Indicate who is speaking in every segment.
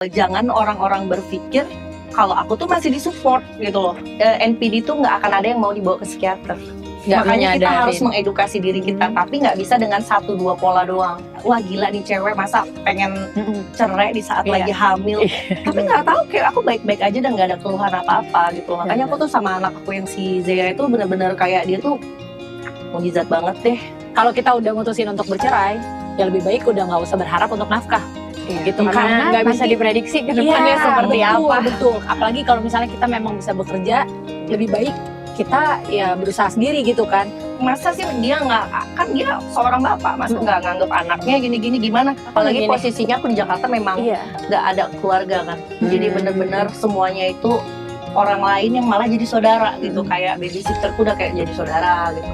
Speaker 1: Jangan orang-orang berpikir kalau aku tuh masih disupport gitu loh. NPD tuh nggak akan ada yang mau dibawa ke psikiater. Makanya kita harus mengedukasi diri kita, tapi nggak bisa dengan 1-2 pola doang. Wah gila nih cewek, masa pengen cerai di saat lagi hamil. Tapi nggak tahu, kayak aku baik-baik aja dan nggak ada keluhan apa-apa gitu. Makanya aku tuh sama anak aku yang si Zea itu bener-bener kayak dia tuh mujizat banget deh.
Speaker 2: Kalau kita udah mutusin untuk bercerai, ya lebih baik udah nggak usah berharap untuk nafkah. Gitu, karena nggak bisa diprediksi ke depannya seperti apa. Betul. Apalagi kalau misalnya kita memang bisa bekerja, lebih baik kita ya berusaha sendiri gitu kan.
Speaker 1: Masa sih dia nggak, kan dia seorang bapak, masa nggak nganggap anaknya gini-gini gimana? Apalagi posisinya aku di Jakarta memang nggak ada keluarga kan. Jadi bener-bener semuanya itu orang lain yang malah jadi saudara gitu. Kayak babysitterku udah kayak jadi saudara gitu.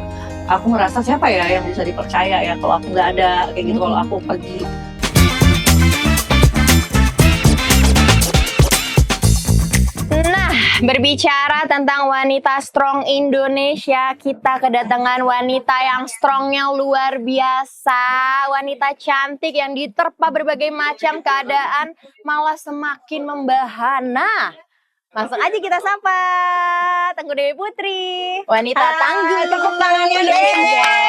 Speaker 1: Aku ngerasa siapa ya yang bisa dipercaya ya kalau aku nggak ada kayak gitu, kalau aku pergi.
Speaker 3: Berbicara tentang wanita strong Indonesia, kita kedatangan wanita yang strongnya luar biasa. Wanita cantik yang diterpa berbagai macam keadaan malah semakin membahana. Langsung aja kita sapa Tengku Dewi Putri, wanita tangguh.
Speaker 1: Tepuk tangannya deh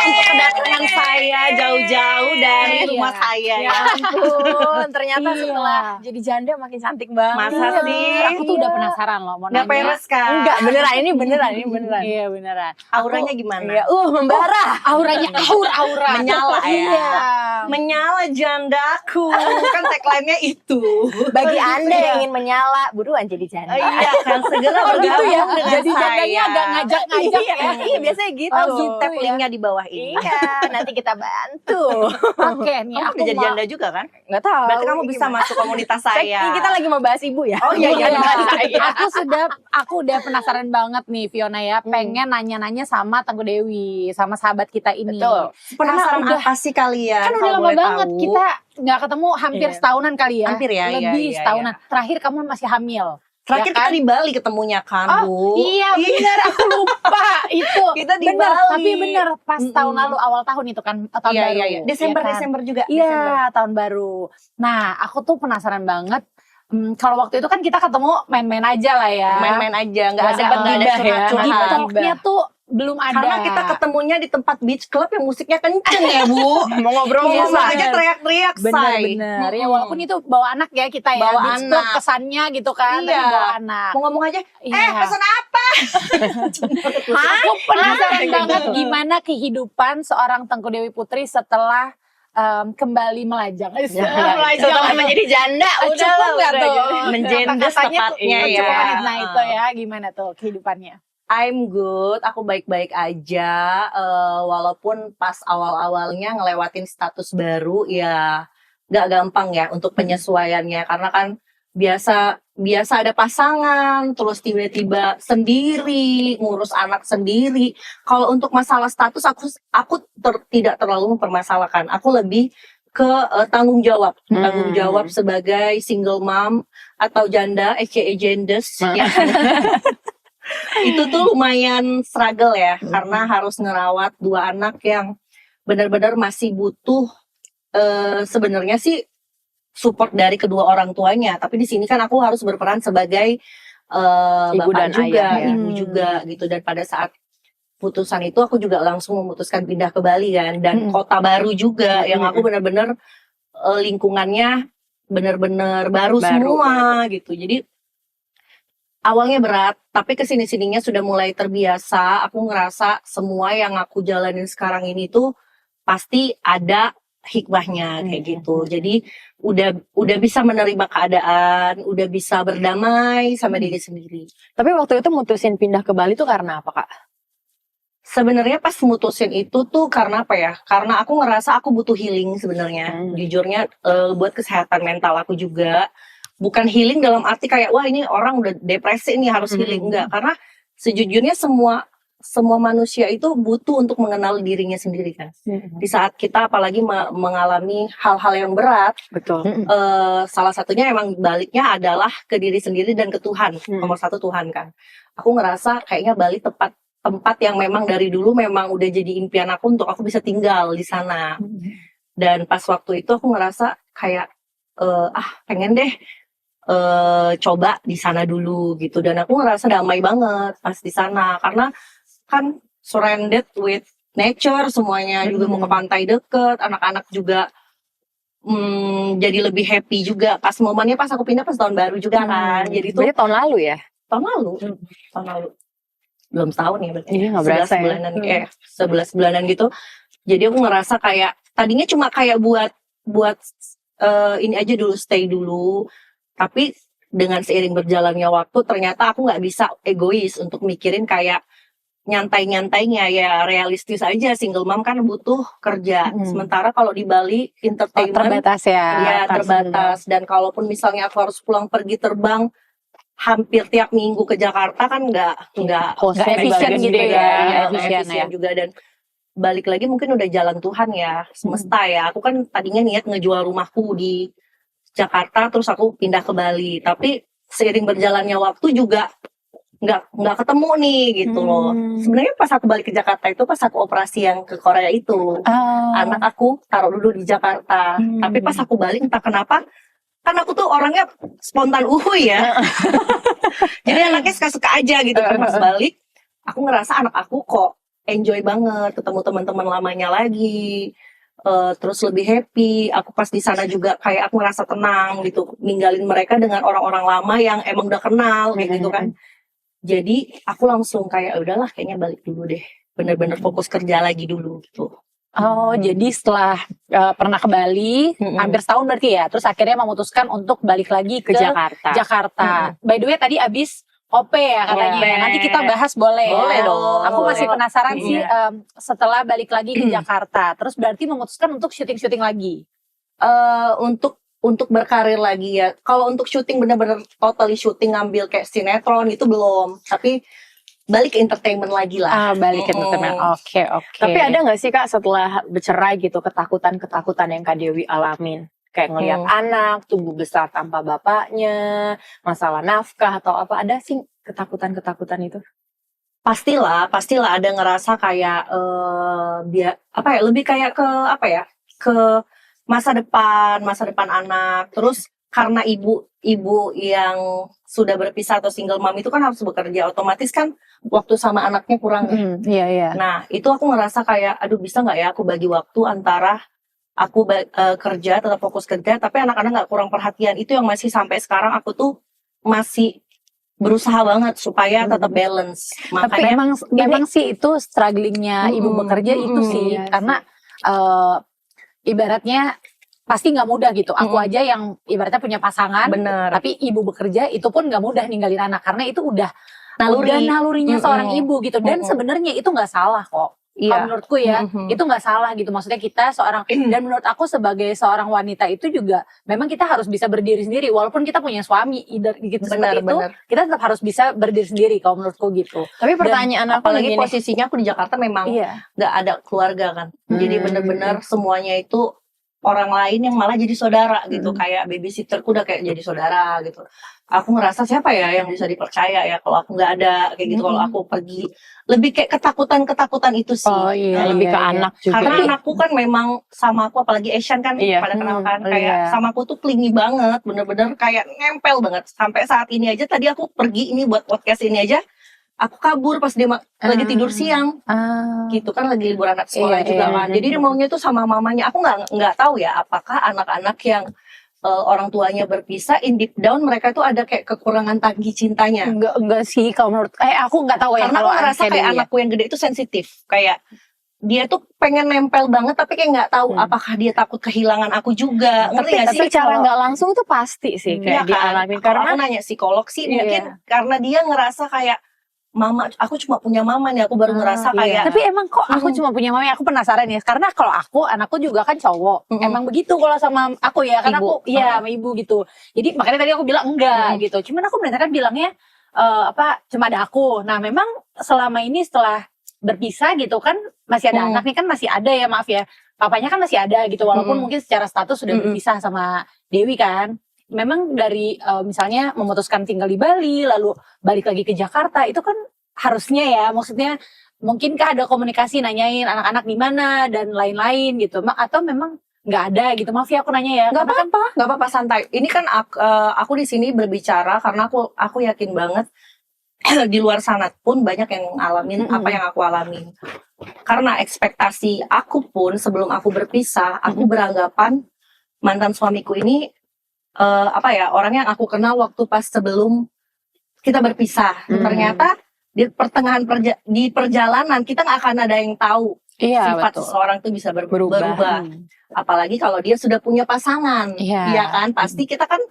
Speaker 1: untuk kedatangan saya jauh-jauh dari rumah saya.
Speaker 3: Ya ampun, ternyata setelah jadi janda makin cantik banget.
Speaker 1: Masa sih?
Speaker 2: Aku tuh udah penasaran loh, mau
Speaker 1: nggak
Speaker 2: nanya.
Speaker 1: peres kan?
Speaker 3: Enggak, beneran, ini beneran.
Speaker 2: Iya beneran.
Speaker 3: Auranya
Speaker 1: Auranya gimana?
Speaker 3: Iya, membara.
Speaker 2: Auranya aura.
Speaker 1: Menyala ya.
Speaker 2: Iya.
Speaker 1: Menyala jandaku. Kan tagline-nya itu.
Speaker 3: Bagi Anda yang ingin menyala, buruan jadi janda.
Speaker 1: Iya kan, segera
Speaker 2: gitu ya.
Speaker 1: bergabung dengan
Speaker 2: Jadi jandanya agak ngajak-ngajak ya.
Speaker 3: Iya, biasanya gitu.
Speaker 1: Tap linknya di bawah ini.
Speaker 3: Iya, nanti kita bantu.
Speaker 2: Oke, nih
Speaker 1: Kamu
Speaker 2: aku
Speaker 1: udah jadi
Speaker 2: mau
Speaker 1: janda juga kan?
Speaker 3: Nggak tahu.
Speaker 1: Berarti kamu bisa masuk komunitas saya.
Speaker 3: Kita lagi mau bahas ibu ya.
Speaker 1: Oh iya.
Speaker 2: Aku udah penasaran banget nih Fiona ya, pengen nanya-nanya sama Tengku Dewi, sama sahabat kita ini.
Speaker 3: Betul.
Speaker 1: Penasaran
Speaker 2: Karena
Speaker 1: apa sih kalian?
Speaker 2: Kan udah
Speaker 1: kalau
Speaker 2: lama
Speaker 1: boleh
Speaker 2: banget
Speaker 1: tahu?
Speaker 2: kita nggak ketemu, hampir setahunan kali ya.
Speaker 1: Hampir ya,
Speaker 2: lebih
Speaker 1: iya.
Speaker 2: setahunan. Terakhir kamu masih hamil.
Speaker 1: Terakhir
Speaker 2: ya kan?
Speaker 1: kita di Bali ketemunya kan, Bu.
Speaker 2: Iya benar, aku lupa itu.
Speaker 1: Kita di
Speaker 2: bener,
Speaker 1: Bali.
Speaker 2: tapi bener pas tahun lalu, awal tahun itu kan, tahun baru.
Speaker 1: Iya. Desember juga.
Speaker 2: Iya, tahun baru. Nah, aku tuh penasaran banget. Kalau waktu itu kan kita ketemu main-main aja lah ya.
Speaker 1: Main-main aja, nggak ada
Speaker 2: curhat-curhat.
Speaker 1: curhat.
Speaker 2: Talknya tuh belum ada.
Speaker 1: Karena kita ketemunya di tempat beach club yang musiknya kenceng ya, Bu.
Speaker 3: Mau ngobrol
Speaker 1: Ngomong
Speaker 3: bisa.
Speaker 1: aja teriak-teriak, say.
Speaker 2: Bener-bener. Ya walaupun itu bawa anak ya kita ya.
Speaker 1: Bawa
Speaker 2: Beach club
Speaker 1: anak.
Speaker 2: kesannya gitu kan.
Speaker 1: Iya.
Speaker 2: Tapi bawa anak.
Speaker 1: Mau ngomong aja,
Speaker 2: Iya.
Speaker 1: pesan apa?
Speaker 2: Aku penasaran banget gimana kehidupan seorang Tengku Dewi Putri setelah kembali melajang.
Speaker 3: Setelah menjadi janda,
Speaker 2: Cukup nggak tuh?
Speaker 1: Menjendes
Speaker 2: Kata-katanya
Speaker 1: tepatnya
Speaker 2: tuh,
Speaker 1: ya.
Speaker 2: cukup menit. Nah itu ya, gimana tuh kehidupannya?
Speaker 1: I'm good, aku baik-baik aja. Walaupun pas awal-awalnya ngelewatin status baru ya gak gampang ya untuk penyesuaiannya. Karena kan biasa ada pasangan, terus tiba-tiba sendiri, ngurus anak sendiri. Kalau untuk masalah status aku tidak terlalu mempermasalahkan. Aku lebih ke tanggung jawab sebagai single mom atau janda, aka jendes. Ya. Itu tuh lumayan struggle ya, karena harus ngerawat 2 anak yang benar-benar masih butuh sebenarnya sih support dari kedua orang tuanya. Tapi di sini kan aku harus berperan sebagai
Speaker 3: ibu
Speaker 1: bapak
Speaker 3: dan
Speaker 1: juga,
Speaker 3: ayah, ya.
Speaker 1: ibu juga gitu. Dan pada saat putusan itu aku juga langsung memutuskan pindah ke Bali kan, dan kota baru juga yang aku benar-benar lingkungannya benar-benar baru semua gitu. Jadi awalnya berat, tapi kesini-sininya sudah mulai terbiasa. Aku ngerasa semua yang aku jalanin sekarang ini tuh pasti ada hikmahnya kayak gitu. Jadi udah bisa menerima keadaan, udah bisa berdamai sama diri sendiri.
Speaker 3: Tapi waktu itu mutusin pindah ke Bali tuh karena apa, Kak?
Speaker 1: Sebenarnya pas mutusin itu tuh karena apa ya? Karena aku ngerasa aku butuh healing sebenarnya. Jujurnya buat kesehatan mental aku juga. Bukan healing dalam arti kayak wah ini orang udah depresi ini harus healing, enggak. Karena sejujurnya semua manusia itu butuh untuk mengenal dirinya sendiri kan. Di saat kita apalagi mengalami hal-hal yang berat,
Speaker 3: Betul.
Speaker 1: Salah satunya emang baliknya adalah ke diri sendiri dan ke Tuhan. Nomor 1 Tuhan kan. Aku ngerasa kayaknya Bali tempat yang memang dari dulu memang udah jadi impian aku untuk aku bisa tinggal di sana. Dan pas waktu itu aku ngerasa kayak pengen deh coba di sana dulu gitu, dan aku ngerasa damai banget pas di sana karena kan surrounded with nature semuanya, juga mau ke pantai deket, anak-anak juga jadi lebih happy juga pas momennya, pas aku pindah pas tahun baru juga kan. Jadi itu
Speaker 3: Berarti tahun lalu ya?
Speaker 1: tahun lalu belum setahun ya berarti.
Speaker 3: Iya, nggak
Speaker 1: 11
Speaker 3: berasa ya.
Speaker 1: bulanan 11 bulanan gitu. Jadi aku ngerasa kayak tadinya cuma kayak buat ini aja dulu, stay dulu, tapi dengan seiring berjalannya waktu ternyata aku nggak bisa egois untuk mikirin kayak nyantai-nyantainya, ya realistis aja, single mom kan butuh kerja. Sementara kalau di Bali entertainment
Speaker 3: Terbatas ya?
Speaker 1: ya terbatas, dan kalaupun misalnya aku harus pulang pergi terbang hampir tiap minggu ke Jakarta kan nggak
Speaker 3: Costnya
Speaker 2: efisien
Speaker 3: juga
Speaker 2: gitu
Speaker 3: gede
Speaker 2: ya.
Speaker 3: Nggak
Speaker 1: nggak
Speaker 3: efisien
Speaker 1: efisien
Speaker 3: ya.
Speaker 1: juga. Dan balik lagi mungkin udah jalan Tuhan ya, semesta ya. Aku kan tadinya niat ngejual rumahku di Jakarta terus aku pindah ke Bali, tapi seiring berjalannya waktu juga nggak ketemu nih gitu loh. Sebenarnya pas aku balik ke Jakarta itu pas aku operasi yang ke Korea itu, anak aku taruh dulu di Jakarta. Tapi pas aku balik entah kenapa, kan aku tuh orangnya spontan ya. Jadi anaknya suka-suka aja gitu kan. Pas balik aku ngerasa anak aku kok enjoy banget ketemu teman-teman lamanya lagi. Terus lebih happy. Aku pas di sana juga kayak aku ngerasa tenang gitu, ninggalin mereka dengan orang-orang lama yang emang udah kenal kayak gitu kan. Jadi aku langsung kayak udahlah kayaknya balik dulu deh, bener-bener fokus kerja lagi dulu gitu.
Speaker 2: Oh, jadi setelah pernah ke Bali, hampir setahun berarti ya, terus akhirnya memutuskan untuk balik lagi ke Jakarta. By the way, tadi abis OP ya katanya.
Speaker 1: OP.
Speaker 2: Nanti kita bahas boleh.
Speaker 1: Boleh dong.
Speaker 2: Aku masih
Speaker 1: Boleh.
Speaker 2: penasaran sih setelah balik lagi ke Jakarta, terus berarti memutuskan untuk syuting-syuting lagi.
Speaker 1: Untuk berkarir lagi ya. Kalau untuk syuting bener-bener totally syuting ngambil kayak sinetron itu belum. Tapi balik ke entertainment lagi lah.
Speaker 2: Balik ke entertainment. Oke.
Speaker 3: Tapi ada nggak sih Kak setelah bercerai gitu ketakutan-ketakutan yang Kak Dewi alamin? Kayak ngelihat anak tumbuh besar tanpa bapaknya, masalah nafkah atau apa, ada sih ketakutan-ketakutan itu?
Speaker 1: Pastilah ada ngerasa kayak lebih kayak ke masa depan anak. Terus karena ibu yang sudah berpisah atau single mom itu kan harus bekerja, otomatis kan waktu sama anaknya kurang.
Speaker 3: Iya.
Speaker 1: Nah itu aku ngerasa kayak aduh, bisa nggak ya aku bagi waktu antara aku kerja, tetap fokus kerja, tapi anak-anak nggak kurang perhatian. Itu yang masih sampai sekarang aku tuh masih berusaha banget supaya tetap balance.
Speaker 2: Tapi memang sih itu strugglingnya ibu bekerja itu sih, karena ibaratnya pasti nggak mudah gitu. Aku aja yang ibaratnya punya pasangan,
Speaker 1: bener,
Speaker 2: tapi ibu bekerja itu pun nggak mudah ninggalin anak, karena itu udah nalurinya seorang ibu gitu. Dan sebenarnya itu nggak salah kok. Kalau menurutku ya, itu nggak salah gitu. Maksudnya kita dan menurut aku sebagai seorang wanita itu juga, memang kita harus bisa berdiri sendiri. Walaupun kita punya suami, gitu seperti itu, kita tetap harus bisa berdiri sendiri kalau menurutku gitu.
Speaker 3: Tapi pertanyaan aku
Speaker 1: apalagi
Speaker 3: gini,
Speaker 1: posisinya aku di Jakarta memang nggak ada keluarga kan. Jadi bener-bener semuanya itu orang lain yang malah jadi saudara gitu. Kayak babysitterku udah kayak jadi saudara gitu. Aku ngerasa siapa ya yang bisa dipercaya ya kalau aku nggak ada kayak gitu. Kalau aku pergi, lebih kayak ketakutan itu sih.
Speaker 3: Lebih ke anak juga.
Speaker 1: Karena anakku kan memang sama aku, apalagi Asian kan pada kenal kan, kayak sama aku tuh clingy banget, bener-bener kayak nempel banget. Sampai saat ini aja, tadi aku pergi ini buat podcast ini aja, aku kabur pas dia lagi tidur siang, gitu kan, lagi libur anak sekolah juga kan. Jadi dia maunya tuh sama mamanya. Aku nggak tahu ya apakah anak-anak yang orang tuanya berpisah, in deep down mereka tuh ada kayak kekurangan tangki cintanya.
Speaker 2: Enggak sih kalau menurut aku nggak tahu ya.
Speaker 1: Karena aku ngerasa kayak anakku yang gede itu sensitif, kayak dia tuh pengen nempel banget, tapi kayak nggak tahu apakah dia takut kehilangan aku juga.
Speaker 3: Tapi cara nggak langsung tuh pasti sih kayak dialami.
Speaker 1: Karena aku nanya psikolog sih, mungkin karena dia ngerasa kayak mama, aku cuma punya mama nih, aku baru ngerasa kayak.
Speaker 2: Tapi emang kok aku cuma punya mama? Aku penasaran ya, karena kalau anakku juga kan cowok. Emang begitu kalau sama aku ya, karena
Speaker 1: ibu.
Speaker 2: aku sama ibu gitu. Jadi makanya tadi aku bilang enggak gitu. Cuman aku benar-benar bilangnya cuma ada aku. Nah memang selama ini setelah berpisah gitu kan masih ada anaknya kan, masih ada ya, maaf ya, papanya kan masih ada gitu, walaupun mungkin secara status sudah berpisah sama Dewi kan. Memang dari misalnya memutuskan tinggal di Bali lalu balik lagi ke Jakarta, itu kan harusnya ya, maksudnya mungkinkah ada komunikasi nanyain anak-anak di mana dan lain-lain gitu, atau memang nggak ada gitu. Maaf ya aku nanya ya.
Speaker 1: Nggak apa-apa santai. Ini kan aku di sini berbicara karena aku yakin banget di luar sana pun banyak yang ngalamin apa yang aku alamin. Karena ekspektasi aku pun sebelum aku berpisah, aku beranggapan mantan suamiku ini orang yang aku kenal waktu pas sebelum kita berpisah. Ternyata di pertengahan di perjalanan kita nggak akan ada yang tahu sifat seseorang itu bisa berubah. Apalagi kalau dia sudah punya pasangan, ya kan? Pasti kita kan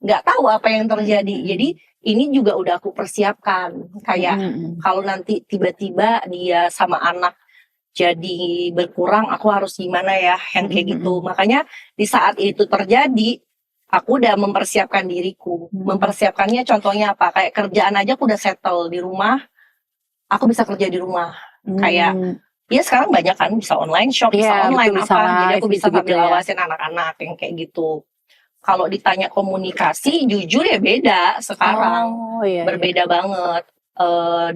Speaker 1: nggak tahu apa yang terjadi. Jadi ini juga udah aku persiapkan. Kayak kalau nanti tiba-tiba dia sama anak jadi berkurang, aku harus gimana ya, yang kayak gitu. Makanya di saat itu terjadi, aku udah mempersiapkan diriku. Mempersiapkannya contohnya apa? Kayak kerjaan aja aku udah settle di rumah. Aku bisa kerja di rumah. Kayak ya sekarang banyak kan bisa online shop, bisa online
Speaker 2: bisa
Speaker 1: apa. Jadi aku bisa sambil
Speaker 2: ya.
Speaker 1: awasin anak-anak yang kayak gitu. Kalau ditanya komunikasi, jujur ya beda sekarang. Berbeda banget.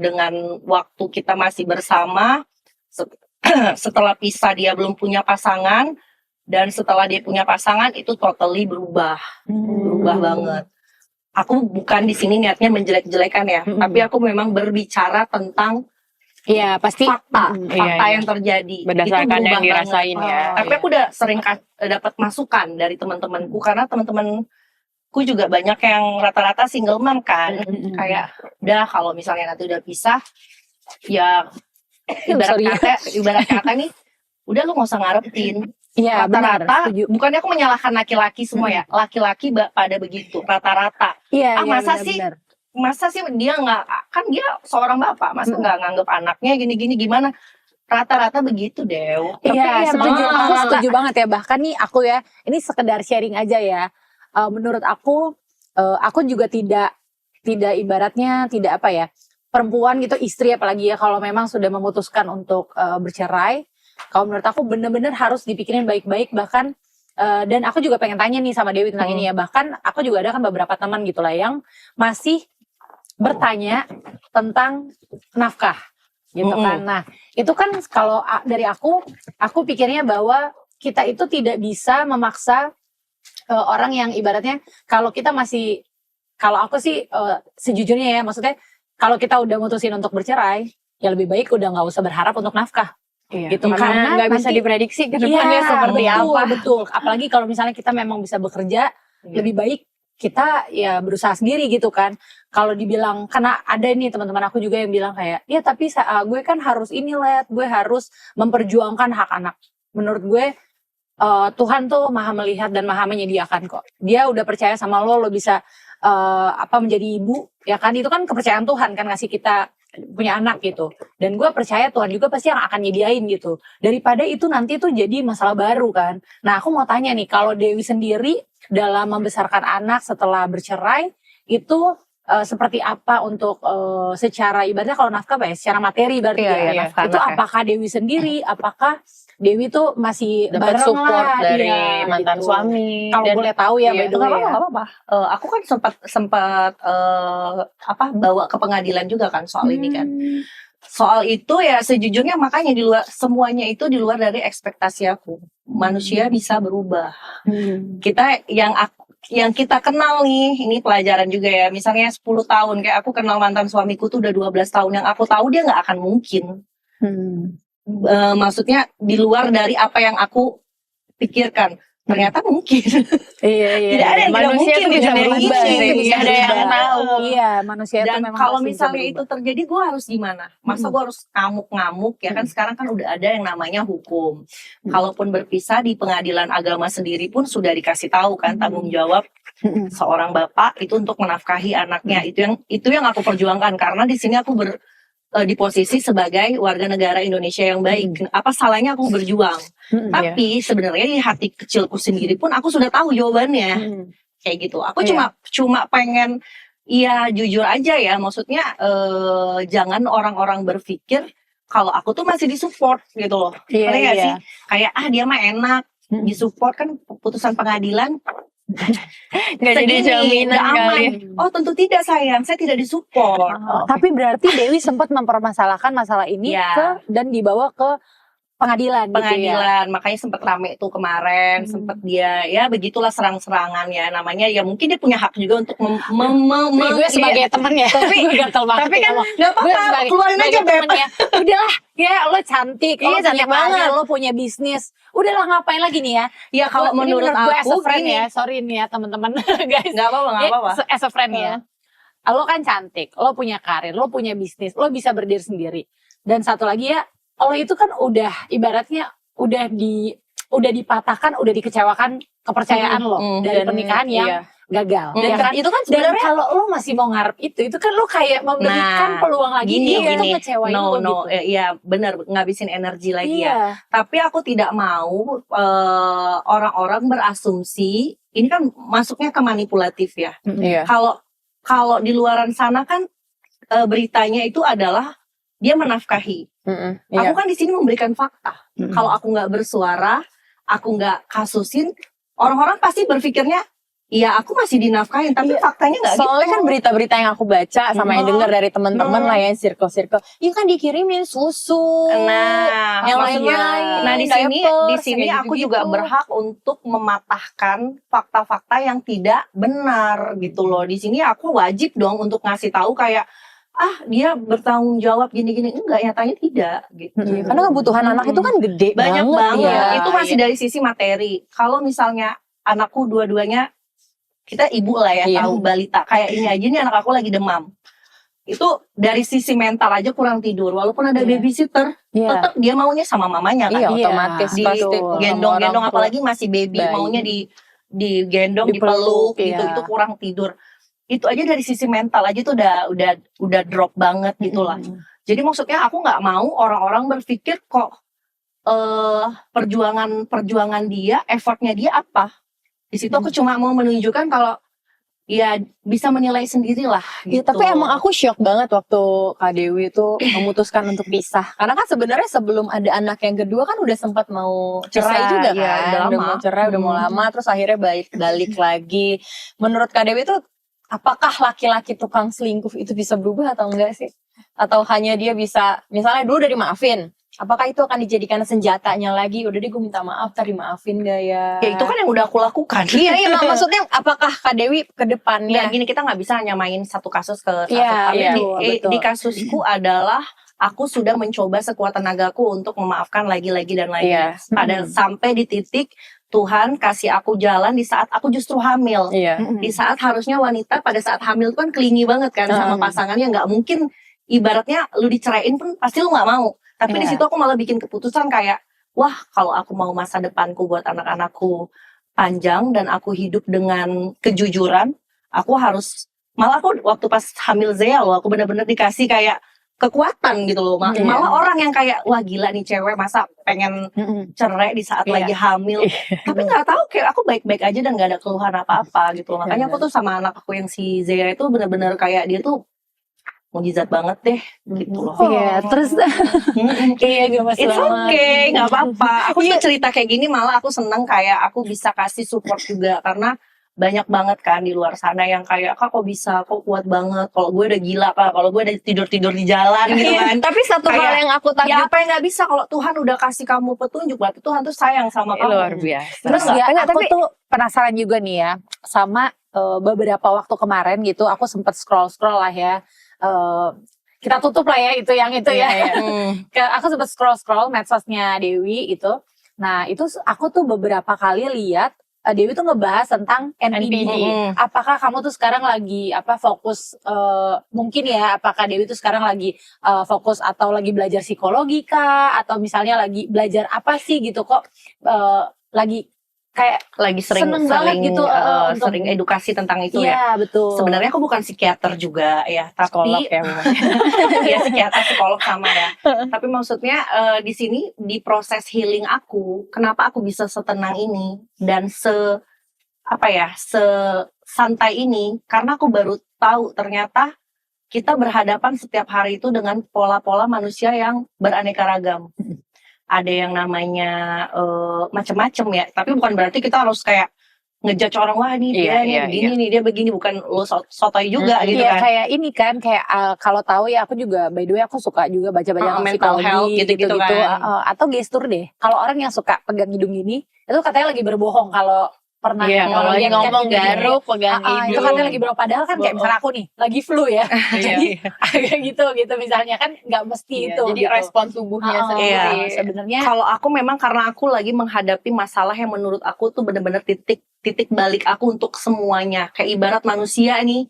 Speaker 1: Dengan waktu kita masih bersama, setelah pisah dia belum punya pasangan, dan setelah dia punya pasangan itu totally berubah banget. Aku bukan di sini niatnya menjelek-jelekan ya, tapi aku memang berbicara tentang
Speaker 2: pasti
Speaker 1: fakta yang terjadi.
Speaker 4: Berdasarkan yang dirasain ya.
Speaker 1: Tapi aku udah sering dapat masukan dari teman-temanku karena teman-temanku juga banyak yang rata-rata single mom kan. Kayak udah kalau misalnya nanti udah pisah, ya ibarat kata nih, udah lu nggak usah ngarepin. Rata-rata, bukannya aku menyalahkan laki-laki semua ya, laki-laki pada begitu, rata-rata. Masa sih dia nggak, kan dia seorang bapak, masa nggak nganggap anaknya gini-gini gimana? Rata-rata begitu deh.
Speaker 2: Iya, aku setuju banget ya. Bahkan nih aku ya, ini sekedar sharing aja ya. Menurut aku juga tidak ibaratnya tidak apa ya, perempuan gitu, istri apalagi ya, kalau memang sudah memutuskan untuk bercerai, kalau menurut aku bener-bener harus dipikirin baik-baik. Bahkan dan aku juga pengen tanya nih sama Dewi tentang ini ya. Bahkan aku juga ada kan beberapa teman gitu lah yang masih bertanya tentang nafkah gitu kan. Nah itu kan kalau dari aku pikirnya bahwa kita itu tidak bisa memaksa orang yang ibaratnya, kalau kita masih, kalau aku sih sejujurnya ya, maksudnya kalau kita udah mutusin untuk bercerai, ya lebih baik udah nggak usah berharap untuk nafkah. Gitu, karena
Speaker 4: nggak bisa diprediksi ke depannya seperti apa.
Speaker 2: Betul. Apalagi kalau misalnya kita memang bisa bekerja, lebih baik kita ya berusaha sendiri gitu kan. Kalau dibilang, karena ada nih teman-teman aku juga yang bilang kayak, ya tapi gue kan harus gue harus memperjuangkan hak anak. Menurut gue Tuhan tuh maha melihat dan maha menyediakan kok. Dia udah percaya sama lo bisa menjadi ibu, ya kan, itu kan kepercayaan Tuhan kan ngasih kita punya anak gitu. Dan gue percaya Tuhan juga pasti yang akan nyediain gitu. Daripada itu nanti tuh jadi masalah baru kan. Nah aku mau tanya nih, kalau Dewi sendiri dalam membesarkan anak setelah bercerai itu seperti apa untuk secara ibaratnya kalau nafkah ya, secara materi berarti itu apakah Dewi sendiri, apakah Dewi tuh masih
Speaker 4: dapat support dari mantan
Speaker 2: gitu.
Speaker 4: Suami.
Speaker 2: Kalau boleh tahu ya, by the way ya.
Speaker 1: Nggak apa-apa. Aku kan sempat bawa ke pengadilan juga kan soal ini kan. Soal itu ya sejujurnya, makanya di luar semuanya itu di luar dari ekspektasi aku. Manusia bisa berubah. Kita yang kita kenal nih, ini pelajaran juga ya. Misalnya 10 tahun kayak aku kenal mantan suamiku tuh udah 12 tahun, yang aku tahu dia nggak akan mungkin. Maksudnya di luar dari apa yang aku pikirkan, ternyata mungkin. Tidak ada yang
Speaker 4: manusia
Speaker 1: tidak mungkin
Speaker 4: bisa
Speaker 1: di dunia
Speaker 4: berubah,
Speaker 1: ini.
Speaker 4: tidak ada yang tahu.
Speaker 2: Iya, manusia itu
Speaker 1: Dan
Speaker 2: memang
Speaker 1: kalau
Speaker 2: pasti
Speaker 1: misalnya
Speaker 2: bisa
Speaker 1: itu terjadi, gue harus gimana? Masa gue harus ngamuk-ngamuk ya kan? Sekarang kan udah ada yang namanya hukum. Kalaupun berpisah di pengadilan agama sendiri pun sudah dikasih tahu kan tanggung jawab seorang bapak itu untuk menafkahi anaknya. Itu yang aku perjuangkan, karena di sini aku di posisi sebagai warga negara Indonesia yang baik. Apa salahnya aku berjuang? Tapi sebenarnya di hati kecilku sendiri pun aku sudah tahu jawabannya. Kayak gitu. Aku cuma pengen jujur aja ya. Maksudnya jangan orang-orang berpikir kalau aku tuh masih disupport gitu loh. Ngerti gak sih? Kayak dia mah enak, disupport kan putusan pengadilan.
Speaker 4: Nggak jadi jaminan kali.
Speaker 1: Oh tentu tidak sayang, saya tidak disupport.
Speaker 2: Tapi berarti Dewi sempat mempermasalahkan masalah ini dan dibawa ke pengadilan gitu ya.
Speaker 1: pengadilan. Makanya sempat rame tuh kemarin, sempat dia ya begitulah serang-serangan ya namanya ya mungkin dia punya hak juga untuk
Speaker 2: Gue sebagai temen ya,
Speaker 1: Tapi-
Speaker 2: gue gatel banget.
Speaker 1: tapi kan
Speaker 2: ngomong.
Speaker 1: nggak
Speaker 2: Gue
Speaker 1: apa-apa,
Speaker 2: sebagai-
Speaker 1: keluarin aja
Speaker 2: sebagai
Speaker 1: Beb.
Speaker 2: temen ya. Udahlah, ya lo cantik,
Speaker 4: Iya,
Speaker 2: lo
Speaker 4: cantik
Speaker 2: punya karir,
Speaker 4: banget.
Speaker 2: lo punya bisnis. Udahlah ngapain lagi nih ya?
Speaker 1: Ya kalau
Speaker 2: Ini
Speaker 1: menurut
Speaker 2: gue as a
Speaker 1: aku
Speaker 2: friend
Speaker 1: gini,
Speaker 2: ya, sorry nih ya teman-teman guys.
Speaker 1: nggak apa-apa.
Speaker 2: As a friend ya. Lo kan cantik, lo punya karir, lo punya bisnis, lo bisa berdiri sendiri. Dan satu lagi ya, lo itu kan udah ibaratnya udah dipatahkan, udah dikecewakan kepercayaan lo dari
Speaker 4: Dan-
Speaker 2: pernikahan yang
Speaker 4: iya.
Speaker 2: gagal.
Speaker 1: Dan
Speaker 2: ya kan?
Speaker 1: itu kan
Speaker 2: Dan
Speaker 1: sebenarnya
Speaker 2: kalau lo masih mau ngarep itu kan lo kayak memberikan peluang lagi
Speaker 1: gini,
Speaker 2: dia itu
Speaker 1: gini.
Speaker 2: ngecewain lo gitu.
Speaker 1: Iya benar ngabisin energi lagi ya.
Speaker 2: Iya.
Speaker 1: Tapi aku tidak mau orang-orang berasumsi ini kan masuknya ke manipulatif ya.
Speaker 4: Iya.
Speaker 1: Kalau di luaran sana kan beritanya itu adalah dia menafkahi.
Speaker 4: Iya.
Speaker 1: Aku kan di sini memberikan fakta. Kalau aku nggak bersuara, aku nggak kasusin, orang-orang pasti berpikirnya, iya aku masih dinafkahin, tapi faktanya nggak gitu.
Speaker 4: Soalnya kan berita-berita yang aku baca sama yang dengar dari teman-teman lah ya, circle-circle. Iya kan dikirimin susu.
Speaker 1: Nah,
Speaker 4: yang
Speaker 1: maksudnya,
Speaker 4: lain-lain.
Speaker 1: nah di
Speaker 4: diapers,
Speaker 1: sini
Speaker 4: kayak
Speaker 1: aku
Speaker 4: gitu-gitu.
Speaker 1: juga berhak untuk mematahkan fakta-fakta yang tidak benar gitu loh. Di sini aku wajib dong untuk ngasih tahu kayak dia bertanggung jawab gini-gini, enggak, nyatanya tidak gitu.
Speaker 4: Iya, karena kebutuhan anak itu kan gede
Speaker 1: Banyak banget.
Speaker 4: ya.
Speaker 1: Itu masih dari sisi materi. Kalau misalnya anakku dua-duanya, kita ibu lah ya,
Speaker 4: Iya.
Speaker 1: tahu balita. Kayak ini aja nih anak aku lagi demam. Itu dari sisi mental aja kurang tidur. Walaupun ada babysitter,
Speaker 4: Iya.
Speaker 1: tetap dia maunya sama mamanya kan.
Speaker 4: Iya,
Speaker 2: Iya.
Speaker 4: otomatis
Speaker 1: Di
Speaker 4: pasti
Speaker 1: gendong-gendong
Speaker 4: orang tua.
Speaker 1: apalagi masih baby,
Speaker 4: Bayi.
Speaker 1: maunya digendong,
Speaker 2: Dipeluk,
Speaker 1: dipeluk gitu.
Speaker 2: iya.
Speaker 1: Itu kurang tidur. Itu aja dari sisi mental aja tuh udah drop banget gitu lah. Jadi maksudnya aku nggak mau orang-orang berpikir kok perjuangan dia, effortnya dia apa. Di situ aku cuma mau menunjukkan kalau ya bisa menilai sendirilah
Speaker 4: Iya,
Speaker 1: gitu.
Speaker 4: tapi emang aku shock banget waktu Kak Dewi itu memutuskan untuk pisah. Karena kan sebenarnya sebelum ada anak yang kedua kan udah sempat mau cerai
Speaker 1: Pisah,
Speaker 4: juga
Speaker 1: iya,
Speaker 4: kan.
Speaker 1: udah lama.
Speaker 4: mau cerai, udah mau lama, terus akhirnya balik lagi. Menurut Kak Dewi itu apakah laki-laki tukang selingkuh itu bisa berubah atau enggak sih? Atau hanya dia bisa, misalnya dulu udah dimaafin, apakah itu akan dijadikan senjatanya lagi? Udah deh gue minta maaf, tadi maafin gak ya?
Speaker 1: Ya itu kan yang udah aku lakukan.
Speaker 4: Iya, maksudnya apakah Kak Dewi ke
Speaker 1: Ya
Speaker 4: depannya?
Speaker 1: gini, kita nggak bisa nyamain satu kasus ke satu.
Speaker 4: Iya,
Speaker 1: Tapi
Speaker 4: iya,
Speaker 2: betul.
Speaker 1: di kasusku adalah aku sudah mencoba sekuat tenagaku untuk memaafkan lagi-lagi dan lagi.
Speaker 4: Iya.
Speaker 1: Sampai di titik Tuhan kasih aku jalan di saat aku justru hamil.
Speaker 4: Iya.
Speaker 1: Di saat harusnya wanita pada saat hamil itu kan clingy banget kan sama pasangannya, nggak mungkin ibaratnya lu diceraiin pun pasti lu nggak mau. Tapi di situ aku malah bikin keputusan kayak, wah kalau aku mau masa depanku buat anak-anakku panjang dan aku hidup dengan kejujuran, aku harus, malah aku waktu pas hamil Zea loh, aku benar-benar dikasih kayak kekuatan gitu loh. Malah orang yang kayak, wah gila nih cewek masa pengen cerai di saat lagi hamil. Tapi nggak tahu, kayak aku baik-baik aja dan nggak ada keluhan apa-apa gitu loh. Makanya aku tuh sama anak aku yang si Zea itu benar-benar kayak dia tuh mujizat banget deh gitu loh.
Speaker 2: Iya, terus iya gemes
Speaker 1: It's
Speaker 2: banget.
Speaker 1: okay, nggak apa-apa. Aku tuh cerita kayak gini malah aku seneng kayak aku bisa kasih support juga, karena banyak banget kan di luar sana yang kayak, kak kok bisa, kok kuat banget. Kalau gue udah gila kak, kalau gue udah tidur-tidur di jalan gitu kan.
Speaker 4: Tapi satu hal
Speaker 1: Kayak,
Speaker 4: yang aku
Speaker 1: Ya
Speaker 4: takut
Speaker 1: apa yang nggak bisa, kalau Tuhan udah kasih kamu petunjuk, berarti Tuhan tuh sayang sama kamu.
Speaker 4: luar biasa.
Speaker 2: Terus
Speaker 1: Enggak,
Speaker 2: ya,
Speaker 4: enggak,
Speaker 2: aku
Speaker 4: tapi-
Speaker 2: tuh penasaran juga nih ya, sama beberapa waktu kemarin gitu, aku sempet scroll lah ya. Kita tutup lah ya itu yang itu ya. Aku sempet scroll medsosnya Dewi itu. Nah itu aku tuh beberapa kali lihat Dewi tuh ngebahas tentang NPD. Apakah kamu tuh sekarang lagi fokus mungkin ya, apakah Dewi tuh sekarang lagi fokus atau lagi belajar psikologi kah, atau misalnya lagi belajar apa sih gitu, kok lagi kayak
Speaker 1: Lagi sering
Speaker 2: seneng banget gitu, untuk-
Speaker 1: sering edukasi tentang itu ya.
Speaker 2: iya betul.
Speaker 1: Sebenarnya aku bukan psikiater juga ya,
Speaker 4: psikolog
Speaker 1: tapi
Speaker 4: ya.
Speaker 1: ya psikiater, psikolog sama ya. Tapi maksudnya di sini di proses healing aku, kenapa aku bisa setenang ini dan santai ini, karena aku baru tahu ternyata kita berhadapan setiap hari itu dengan pola-pola manusia yang beraneka ragam. Ada yang namanya macam-macam ya, tapi bukan berarti kita harus kayak ngejudge orang, wah nih dia nih begini nih, dia begini, bukan lo sotoy juga gitu
Speaker 2: Iya,
Speaker 1: kan.
Speaker 2: kayak ini kan, kayak kalau tahu ya, aku juga by the way aku suka juga baca-baca
Speaker 1: mental health gitu-gitu kan.
Speaker 2: Atau gestur deh. Kalau orang yang suka pegang hidung gini, itu katanya lagi berbohong kalau pernah
Speaker 4: Iya, kalau lagi
Speaker 2: lihat kan
Speaker 4: ngomong
Speaker 2: gitu.
Speaker 4: garuk pegang
Speaker 2: Itu
Speaker 4: hidung.
Speaker 2: katanya lagi berbohong, padahal kan kayak misalnya aku nih lagi flu ya. Jadi kayak gitu misalnya kan nggak mesti itu.
Speaker 4: Jadi
Speaker 2: gitu.
Speaker 4: respon tubuhnya sendiri.
Speaker 2: Sebenarnya
Speaker 1: Kalau aku memang karena aku lagi menghadapi masalah yang menurut aku tuh bener-bener titik balik aku untuk semuanya. Kayak ibarat manusia nih,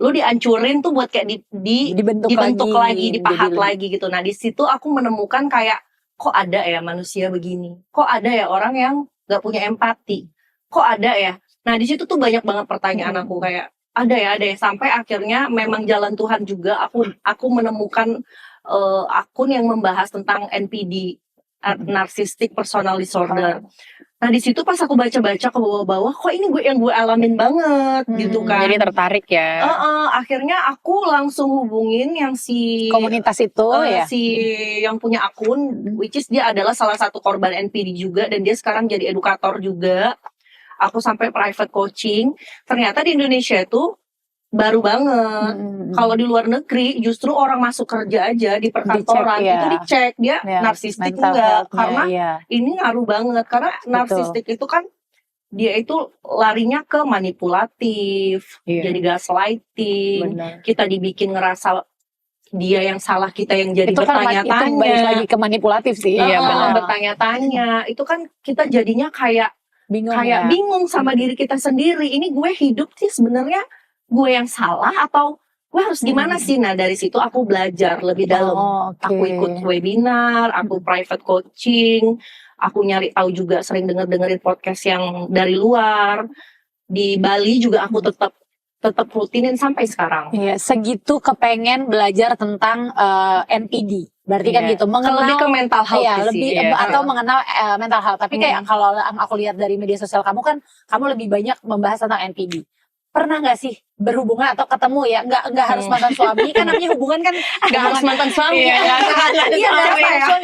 Speaker 1: lu dihancurin tuh buat kayak dibentuk lagi, dipahat lagi gitu. Nah di situ aku menemukan kayak, kok ada ya manusia begini? Kok ada ya orang yang gak punya empati? Kok ada ya? Nah di situ tuh banyak banget pertanyaan aku kayak, ada ya. Sampai akhirnya memang jalan Tuhan juga aku menemukan akun yang membahas tentang NPD, Narcissistic Personal Disorder. Nah di situ pas aku baca-baca ke bawah-bawah, kok ini yang gue alamin banget gitu kan.
Speaker 4: Jadi tertarik ya.
Speaker 1: Akhirnya aku langsung hubungin yang
Speaker 2: komunitas itu
Speaker 1: si yang punya akun, which is dia adalah salah satu korban NPD juga, dan dia sekarang jadi edukator juga. Aku sampai private coaching. Ternyata di Indonesia itu baru banget. Kalau di luar negeri justru orang masuk kerja aja di perkantoran itu dicek dia narsistik enggak, karena ini ngaruh banget karena narsistik itu kan dia itu larinya ke manipulatif, jadi gaslighting, kita dibikin ngerasa dia yang salah, kita yang jadi
Speaker 2: itu
Speaker 1: bertanya-tanya.
Speaker 2: Itu balik lagi ke manipulatif sih.
Speaker 1: Bertanya-tanya. Itu kan kita jadinya kayak bingung sama diri kita sendiri. Ini gue hidup sih sebenarnya gue yang salah atau gue harus gimana sih? Nah dari situ aku belajar lebih dalam. Aku ikut webinar, aku private coaching, aku nyari tahu juga, sering dengerin podcast yang dari luar. Di Bali juga aku tetap rutinin sampai sekarang.
Speaker 2: Iya, segitu kepengen belajar tentang NPD. Berarti kan gitu,
Speaker 1: lebih ke mental health
Speaker 2: atau mengenal mental health. Tapi kayak kalau aku lihat dari media sosial kamu kan, kamu lebih banyak membahas tentang NPD. Pernah nggak sih berhubungan atau ketemu ya? Nggak harus mantan suami, kan namanya hubungan kan
Speaker 1: nggak harus mantan suami.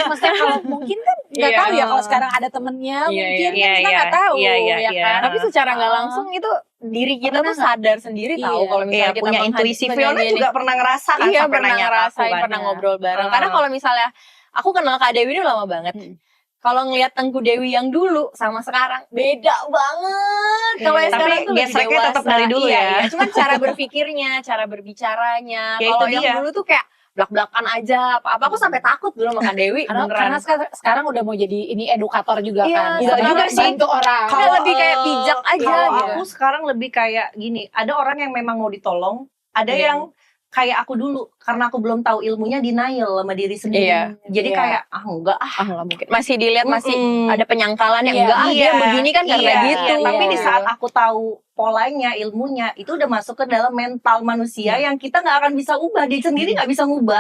Speaker 2: Maksudnya kalau mungkin kan nggak tahu ya, kalau sekarang ada temennya mungkin kita nggak tahu ya kan.
Speaker 4: Tapi secara nggak langsung itu diri kita tuh sadar sendiri tahu kalau misalnya kita
Speaker 1: punya intuisi. Fiona juga pernah ngerasain
Speaker 4: pernah ngobrol bareng. Karena kalau misalnya aku kenal Kak Dewi ini lama banget. Kalau ngelihat Tengku Dewi yang dulu sama sekarang beda banget. Kalau yang sekarang tuh lebih dewasa.
Speaker 1: Tetap dari dulu ya.
Speaker 4: Cuman cara berpikirnya, cara berbicaranya. Kalau yang dulu tuh kayak blak-blakan aja. Apa aku sampai takut dulu sama Kak Dewi.
Speaker 2: Karena sekarang udah mau jadi ini edukator juga kan.
Speaker 1: Iya juga sih.
Speaker 2: Bantu orang.
Speaker 4: Kalau lebih kayak bijak aja.
Speaker 1: Kalau aku sekarang lebih kayak gini. Ada orang yang memang mau ditolong. Ada yang kayak aku dulu, karena aku belum tahu ilmunya, denial sama diri sendiri. Jadi kayak enggak
Speaker 4: mungkin. Masih dilihat masih ada penyangkalan yang dia begini kan karena gitu.
Speaker 1: Tapi di saat aku tahu polanya, ilmunya, itu udah masuk ke dalam mental manusia yang kita nggak akan bisa ubah, dia sendiri nggak bisa ngubah.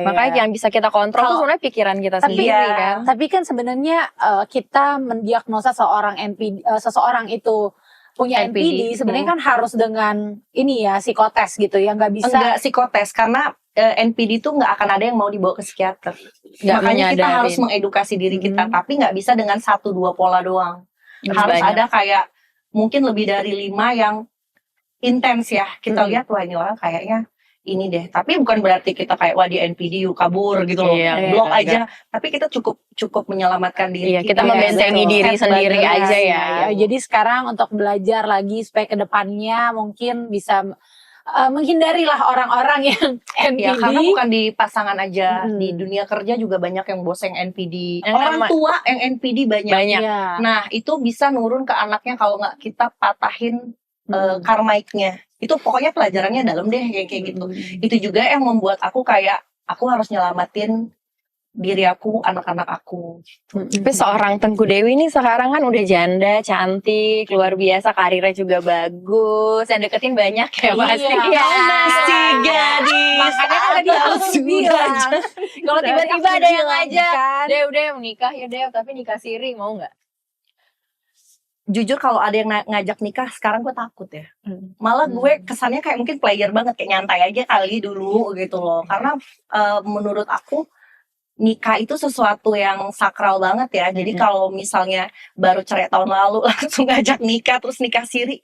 Speaker 4: Makanya yang bisa kita kontrol tuh sebenarnya pikiran kita sendiri kan.
Speaker 2: Tapi kan sebenarnya kita mendiagnosa seseorang itu punya NPD sebenarnya kan harus dengan ini ya, psikotes gitu ya, nggak bisa.
Speaker 1: Enggak psikotes, karena NPD itu nggak akan ada yang mau dibawa ke psikiater. Makanya kita harus mengedukasi diri kita, tapi nggak bisa dengan 1-2 pola doang. Harus ada kayak mungkin lebih dari 5 yang intens ya. Kita lihat wah ini orang kayaknya ini deh, tapi bukan berarti kita kayak wah di NPD yuk kabur gitu loh, blok aja. Tapi kita cukup menyelamatkan diri.
Speaker 4: Kita membentengi diri sendiri aja ya.
Speaker 2: Jadi sekarang untuk belajar lagi supaya kedepannya mungkin bisa menghindarilah orang-orang yang NPD.
Speaker 1: Karena bukan di pasangan aja, di dunia kerja juga banyak yang bos yang NPD. Orang tua yang NPD banyak. Nah itu bisa nurun ke anaknya kalau nggak kita patahin karmaiknya. Itu pokoknya pelajarannya dalam deh kayak gitu. Itu juga yang membuat aku kayak aku harus nyelamatin diri aku, anak-anak aku.
Speaker 4: Tapi seorang Tengku Dewi ini sekarang kan udah janda, cantik, luar biasa, karirnya juga bagus, yang deketin banyak ya pasti.
Speaker 1: Masih gadis.
Speaker 2: Makanya kan tadi harus bilang.
Speaker 4: Kalau tiba-tiba ada yang ngajak, udah menikah ya Dew, tapi nikah siri mau nggak?
Speaker 1: Jujur kalau ada yang ngajak nikah sekarang gue takut ya. Malah gue kesannya kayak mungkin player banget, kayak nyantai aja kali dulu gitu loh. Karena menurut aku nikah itu sesuatu yang sakral banget ya. Jadi kalau misalnya baru cerai tahun lalu langsung ngajak nikah terus nikah siri,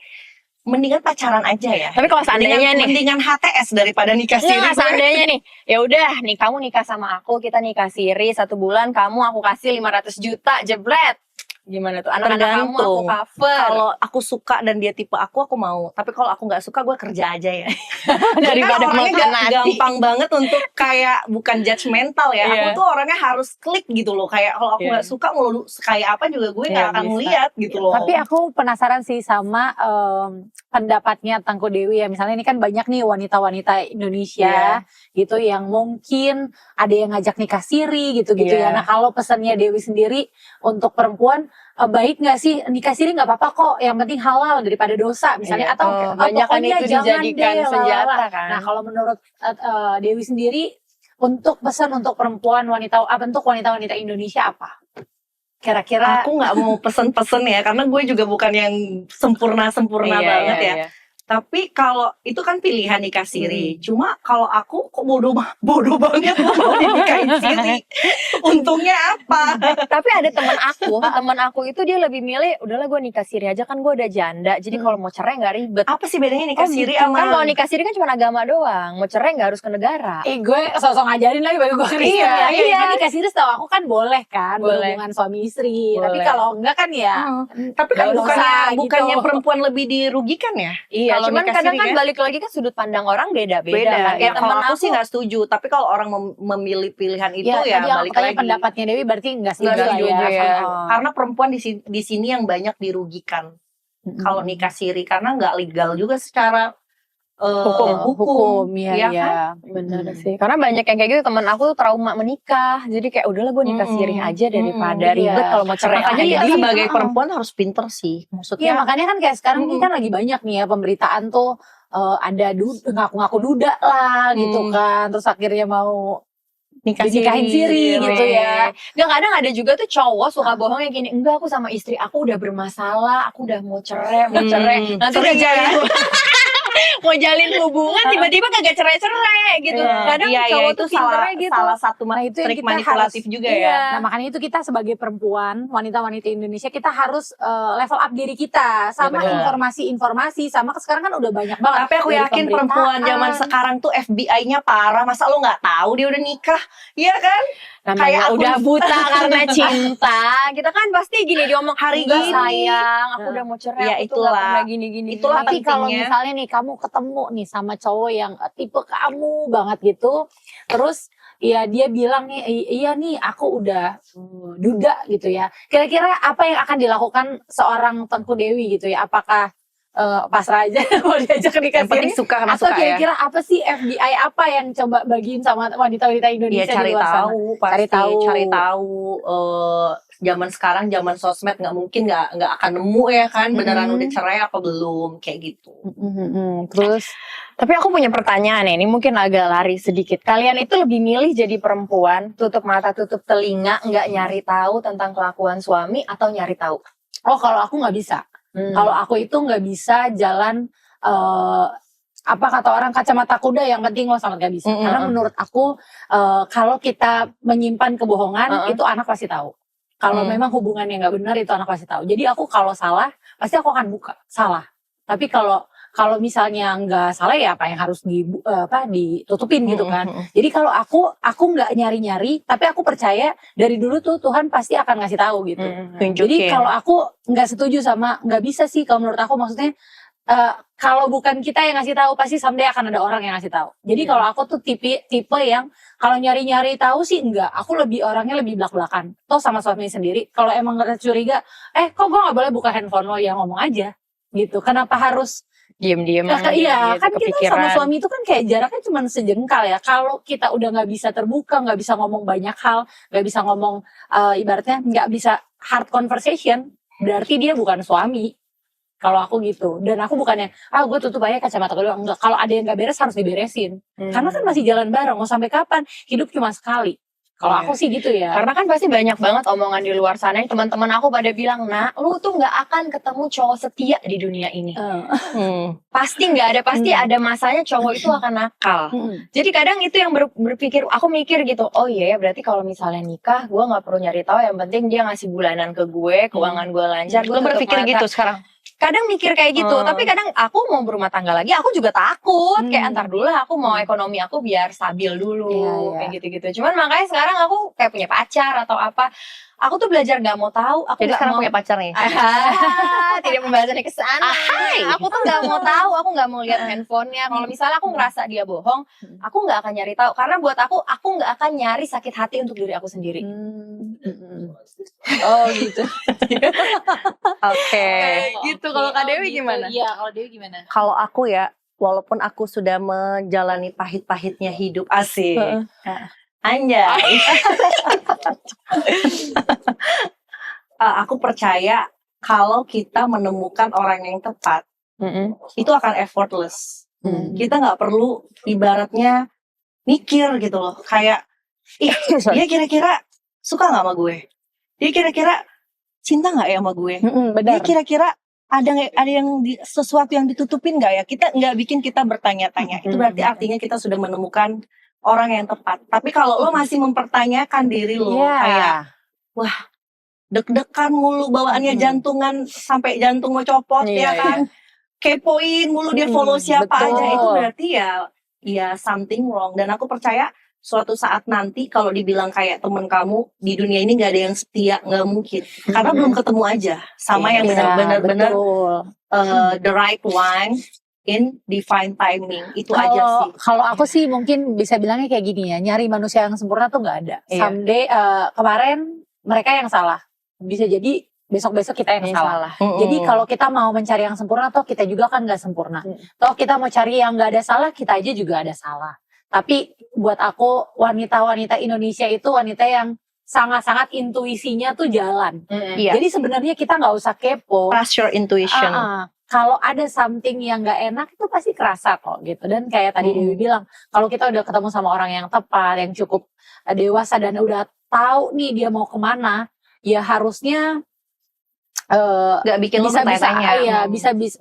Speaker 1: mendingan pacaran aja ya.
Speaker 4: Tapi kalau seandainya nih,
Speaker 1: Mendingan HTS daripada nikah siri.
Speaker 4: nggak, seandainya nih, ya udah nih kamu nikah sama aku, kita nikah siri 1 bulan, kamu aku kasih 500 juta, jebret. Gimana tuh? Anak-anak kamu aku
Speaker 1: Tergantung.
Speaker 4: cover.
Speaker 1: Kalau aku suka dan dia tipe aku mau. Tapi kalau aku nggak suka, gue kerja aja ya.
Speaker 4: Daripada
Speaker 1: Karena orangnya
Speaker 4: makan nasi.
Speaker 1: gampang banget untuk kayak bukan judgmental ya.
Speaker 4: Iya.
Speaker 1: Aku tuh orangnya harus klik gitu loh. Kayak kalau aku
Speaker 4: Iya.
Speaker 1: nggak suka mau lu kayak apa juga gue nggak
Speaker 4: Iya,
Speaker 1: akan
Speaker 4: bisa.
Speaker 1: ngeliat gitu loh.
Speaker 2: Tapi aku penasaran sih sama pendapatnya Tangku Dewi ya. Misalnya ini kan banyak nih wanita-wanita Indonesia gitu yang mungkin ada yang ngajak nikah siri gitu-gitu
Speaker 4: Iya.
Speaker 2: ya. Nah kalau pesannya Dewi sendiri untuk perempuan, baik nggak sih nikah siri nggak apa-apa kok, yang penting halal daripada dosa misalnya,
Speaker 4: Iya.
Speaker 2: atau
Speaker 4: banyak kan
Speaker 2: pokoknya
Speaker 4: itu
Speaker 2: jangan
Speaker 4: dijadikan
Speaker 2: deh,
Speaker 4: senjata
Speaker 2: lalala.
Speaker 4: kan.
Speaker 2: Nah kalau menurut Dewi sendiri untuk pesan untuk perempuan untuk wanita-wanita Indonesia apa? Kira-kira
Speaker 1: Aku nggak mau pesen-pesen ya, karena gue juga bukan yang sempurna-sempurna
Speaker 4: Iya,
Speaker 1: banget
Speaker 4: iya,
Speaker 1: ya.
Speaker 4: iya.
Speaker 1: Tapi kalau itu kan pilihan nikah siri. Cuma kalau aku kok bodoh banget mau dinikahin siri. Untungnya apa?
Speaker 4: Tapi ada teman aku itu dia lebih milih, udahlah gue nikah siri aja, kan gue udah janda, jadi kalau mau cerai nggak ribet.
Speaker 1: Apa sih bedanya nikah siri sama
Speaker 4: Kan kalau nikah siri kan cuma agama doang, mau cerai nggak harus ke negara.
Speaker 2: gue sosok ngajarin lagi bagi gue Kristen
Speaker 4: Iya,
Speaker 2: ya.
Speaker 4: iya.
Speaker 2: Jadi nikah siri setahu aku kan boleh kan
Speaker 4: Boleh.
Speaker 2: berhubungan suami istri. Tapi
Speaker 4: Boleh.
Speaker 2: kalau enggak kan ya
Speaker 1: Tapi kan
Speaker 2: Nggak usah
Speaker 1: bukannya
Speaker 2: gitu.
Speaker 1: perempuan lebih dirugikan ya?
Speaker 4: Iya,
Speaker 1: Kalau
Speaker 4: cuman
Speaker 1: nikah
Speaker 4: kadang
Speaker 1: siri
Speaker 4: kan
Speaker 1: ya?
Speaker 4: balik lagi kan sudut pandang orang beda-beda
Speaker 1: Beda.
Speaker 4: kan.
Speaker 1: Ya,
Speaker 4: Kayak
Speaker 1: kalau
Speaker 4: temen
Speaker 1: aku sih nggak setuju. Tapi kalau orang memilih pilihan itu ya,
Speaker 2: tadi
Speaker 1: balik
Speaker 2: makanya
Speaker 1: lagi.
Speaker 2: pendapatnya Dewi berarti enggak
Speaker 1: Nggak
Speaker 2: setuju
Speaker 1: setuju
Speaker 2: lah
Speaker 1: ya.
Speaker 2: sama-
Speaker 1: Karena perempuan di sini yang banyak dirugikan. Kalau nikah siri karena nggak legal juga secara
Speaker 2: hukum ya,
Speaker 1: Iya
Speaker 2: ya.
Speaker 1: kan?
Speaker 4: Bener sih. Karena banyak yang kayak gitu, temen aku tuh trauma menikah. Jadi kayak udahlah gue nikah siri aja daripada
Speaker 2: iya.
Speaker 4: ribet kalau mau cerai.
Speaker 1: Makanya
Speaker 4: aja.
Speaker 1: kita sebagai perempuan harus pinter sih.
Speaker 2: Iya
Speaker 1: Maksudnya
Speaker 2: makanya kan kayak sekarang ini kan lagi banyak nih ya pemberitaan tuh ada ngaku-ngaku duda lah gitu kan, terus akhirnya mau dinikahin siri gitu ya.
Speaker 4: Nggak, kadang ada juga tuh cowok suka bohong yang gini, enggak aku sama istri aku udah bermasalah, aku udah mau cerai. Nanti udah jalin mau jalin hubungan tiba-tiba kagak cerai-cerai gitu. Kadang
Speaker 1: iya,
Speaker 4: cowok
Speaker 1: itu
Speaker 4: tuh pinternya gitu.
Speaker 1: salah satu
Speaker 2: itu yang
Speaker 1: trik
Speaker 2: kita
Speaker 1: manipulatif
Speaker 2: harus-
Speaker 1: juga
Speaker 4: iya.
Speaker 1: ya.
Speaker 2: Nah makanya itu kita sebagai perempuan, wanita-wanita Indonesia kita harus level up diri kita sama
Speaker 4: betul.
Speaker 2: informasi-informasi, sama sekarang kan udah banyak banget.
Speaker 1: Tapi aku
Speaker 2: dari
Speaker 1: yakin perempuan
Speaker 2: pemberitaan.
Speaker 1: zaman sekarang tuh FBI-nya parah. Masa lo nggak tahu dia udah nikah? Iya kan?
Speaker 4: Namanya
Speaker 1: Kayak aku-
Speaker 4: udah buta karena cinta. Kita kan pasti gini diomong,
Speaker 1: Hari
Speaker 4: "Enggak,
Speaker 1: gini."
Speaker 4: sayang, aku udah mau cerai.
Speaker 1: Ya,
Speaker 4: aku tuh
Speaker 1: itulah.
Speaker 4: nggak pernah gini-gini.
Speaker 1: Itulah
Speaker 2: Tapi kalau
Speaker 1: pentingnya.
Speaker 2: misalnya nih kamu ketemu nih sama cowok yang tipe kamu banget gitu, terus ya dia bilang nih, iya nih aku udah duda gitu ya. Kira-kira apa yang akan dilakukan seorang Tengku Dewi gitu ya? Apakah pasrah aja mau diajak nikah
Speaker 1: Yang penting
Speaker 2: siri?
Speaker 1: suka sama
Speaker 2: Atau
Speaker 1: suka ya.
Speaker 2: kira-kira apa sih FBI apa yang coba bagiin sama wanita-wanita
Speaker 1: Iya,
Speaker 2: Indonesia
Speaker 1: cari
Speaker 2: di luar sana?
Speaker 1: tahu pasti.
Speaker 2: Cari tahu.
Speaker 1: Cari tahu. Zaman sekarang, zaman sosmed nggak mungkin nggak akan nemu ya kan. Beneran udah cerai apa belum kayak gitu.
Speaker 2: Terus
Speaker 4: Tapi aku punya pertanyaan nih, ini mungkin agak lari sedikit. Kalian itu lebih milih jadi perempuan, tutup mata, tutup telinga, nggak nyari tahu tentang kelakuan suami, atau nyari tahu?
Speaker 2: kalau aku nggak bisa. Kalau aku itu nggak bisa jalan apa kata orang kacamata kuda, yang penting lo selamat, nggak bisa. Karena menurut aku kalau kita menyimpan kebohongan itu anak pasti tahu. Kalau memang hubungannya nggak benar itu anak pasti tahu. Jadi aku kalau salah pasti aku akan buka salah. Tapi kalau misalnya nggak salah ya apa yang harus ditutupin gitu kan. Jadi kalau aku nggak nyari-nyari, tapi aku percaya dari dulu tuh Tuhan pasti akan ngasih tahu gitu. Jadi kalau aku nggak setuju sama, nggak bisa sih kalau menurut aku, maksudnya kalau bukan kita yang ngasih tahu pasti someday akan ada orang yang ngasih tahu. Jadi kalau aku tuh tipe yang kalau nyari-nyari tahu sih enggak, aku orangnya lebih belak-belakan. Toh sama suami sendiri, kalau emang nggak curiga, kok gue nggak boleh buka handphone lo, ya ngomong aja gitu. Kenapa harus
Speaker 4: Diem-diem
Speaker 2: iya,
Speaker 4: gitu,
Speaker 2: kan kita sama suami itu kan kayak jaraknya cuma sejengkal ya. Kalau kita udah nggak bisa terbuka, nggak bisa ngomong banyak hal, nggak bisa ngomong ibaratnya nggak bisa hard conversation, berarti dia bukan suami. Kalau aku gitu. Dan aku bukannya gue tutup aja kacamata kedua, enggak. Kalau ada yang nggak beres harus diberesin. Karena kan masih jalan bareng, mau sampai kapan? Hidup cuma sekali. Kalau aku sih gitu ya.
Speaker 4: Karena kan pasti banyak banget omongan di luar sana yang teman-teman aku pada bilang, nah lu tuh nggak akan ketemu cowok setia di dunia ini. Pasti nggak ada, pasti ada masanya cowok itu akan nakal. Jadi kadang itu yang berpikir, aku mikir gitu, oh iya ya berarti kalau misalnya nikah, gue nggak perlu nyari tahu, yang penting dia ngasih bulanan ke gue, keuangan gue lancar.
Speaker 1: Lo berpikir gitu sekarang?
Speaker 4: Kadang mikir kayak gitu, tapi kadang aku mau berumah tangga lagi, aku juga takut. Kayak antar dulu lah, aku mau ekonomi aku biar stabil dulu, kayak gitu-gitu. Cuman makanya sekarang aku kayak punya pacar atau apa, aku tuh belajar nggak mau tahu. Aku
Speaker 1: Jadi
Speaker 4: nggak
Speaker 1: sekarang
Speaker 4: mau
Speaker 1: punya pacar nih?
Speaker 4: tidak membahasannya ke sana. Aku tuh nggak mau tahu, aku nggak mau lihat handphonenya. Kalau misalnya aku ngerasa dia bohong, aku nggak akan nyari tahu. Karena buat aku nggak akan nyari sakit hati untuk diri aku sendiri.
Speaker 2: Oh gitu.
Speaker 1: Oke.
Speaker 4: Gitu. Kalau Kak Dewi gimana?
Speaker 2: Iya, kalau Dewi gimana?
Speaker 1: Kalau aku ya, walaupun aku sudah menjalani pahit-pahitnya hidup, asik. Anjay. Aku percaya kalau kita menemukan orang yang tepat, itu akan effortless. Kita nggak perlu ibaratnya mikir gitu loh. Kayak, dia kira-kira suka nggak sama gue? Dia kira-kira cinta nggak ya sama gue? Dia kira-kira ada yang sesuatu yang ditutupin nggak ya? Kita nggak bikin kita bertanya-tanya. Itu berarti artinya kita sudah menemukan orang yang tepat. Tapi kalau lo masih mempertanyakan diri lo, kayak wah deg-degan mulu, bawaannya jantungan sampai jantung mau copot, ya kan? Kepoin mulu dia follow siapa aja, itu berarti ya something wrong. Dan aku percaya suatu saat nanti kalau dibilang kayak temen kamu di dunia ini nggak ada yang setia, nggak mungkin, karena belum ketemu aja sama yang benar-benar the right one in divine timing. Itu aja sih.
Speaker 2: Kalau aku sih mungkin bisa bilangnya kayak gini ya, nyari manusia yang sempurna tuh nggak ada. Someday kemarin mereka yang salah, bisa jadi besok-besok kita yang salah. Jadi kalau kita mau mencari yang sempurna, toh kita juga kan nggak sempurna. Toh kita mau cari yang nggak ada salah, kita aja juga ada salah. Tapi buat aku wanita-wanita Indonesia itu wanita yang sangat-sangat intuisinya tuh jalan. Jadi sebenarnya kita nggak usah kepo.
Speaker 1: Trust your intuition.
Speaker 2: Kalau ada something yang nggak enak itu pasti kerasa kok gitu. Dan kayak tadi Dewi bilang, kalau kita udah ketemu sama orang yang tepat, yang cukup dewasa dan udah tahu nih dia mau kemana, ya harusnya
Speaker 1: nggak bikin lo bertanya-tanya.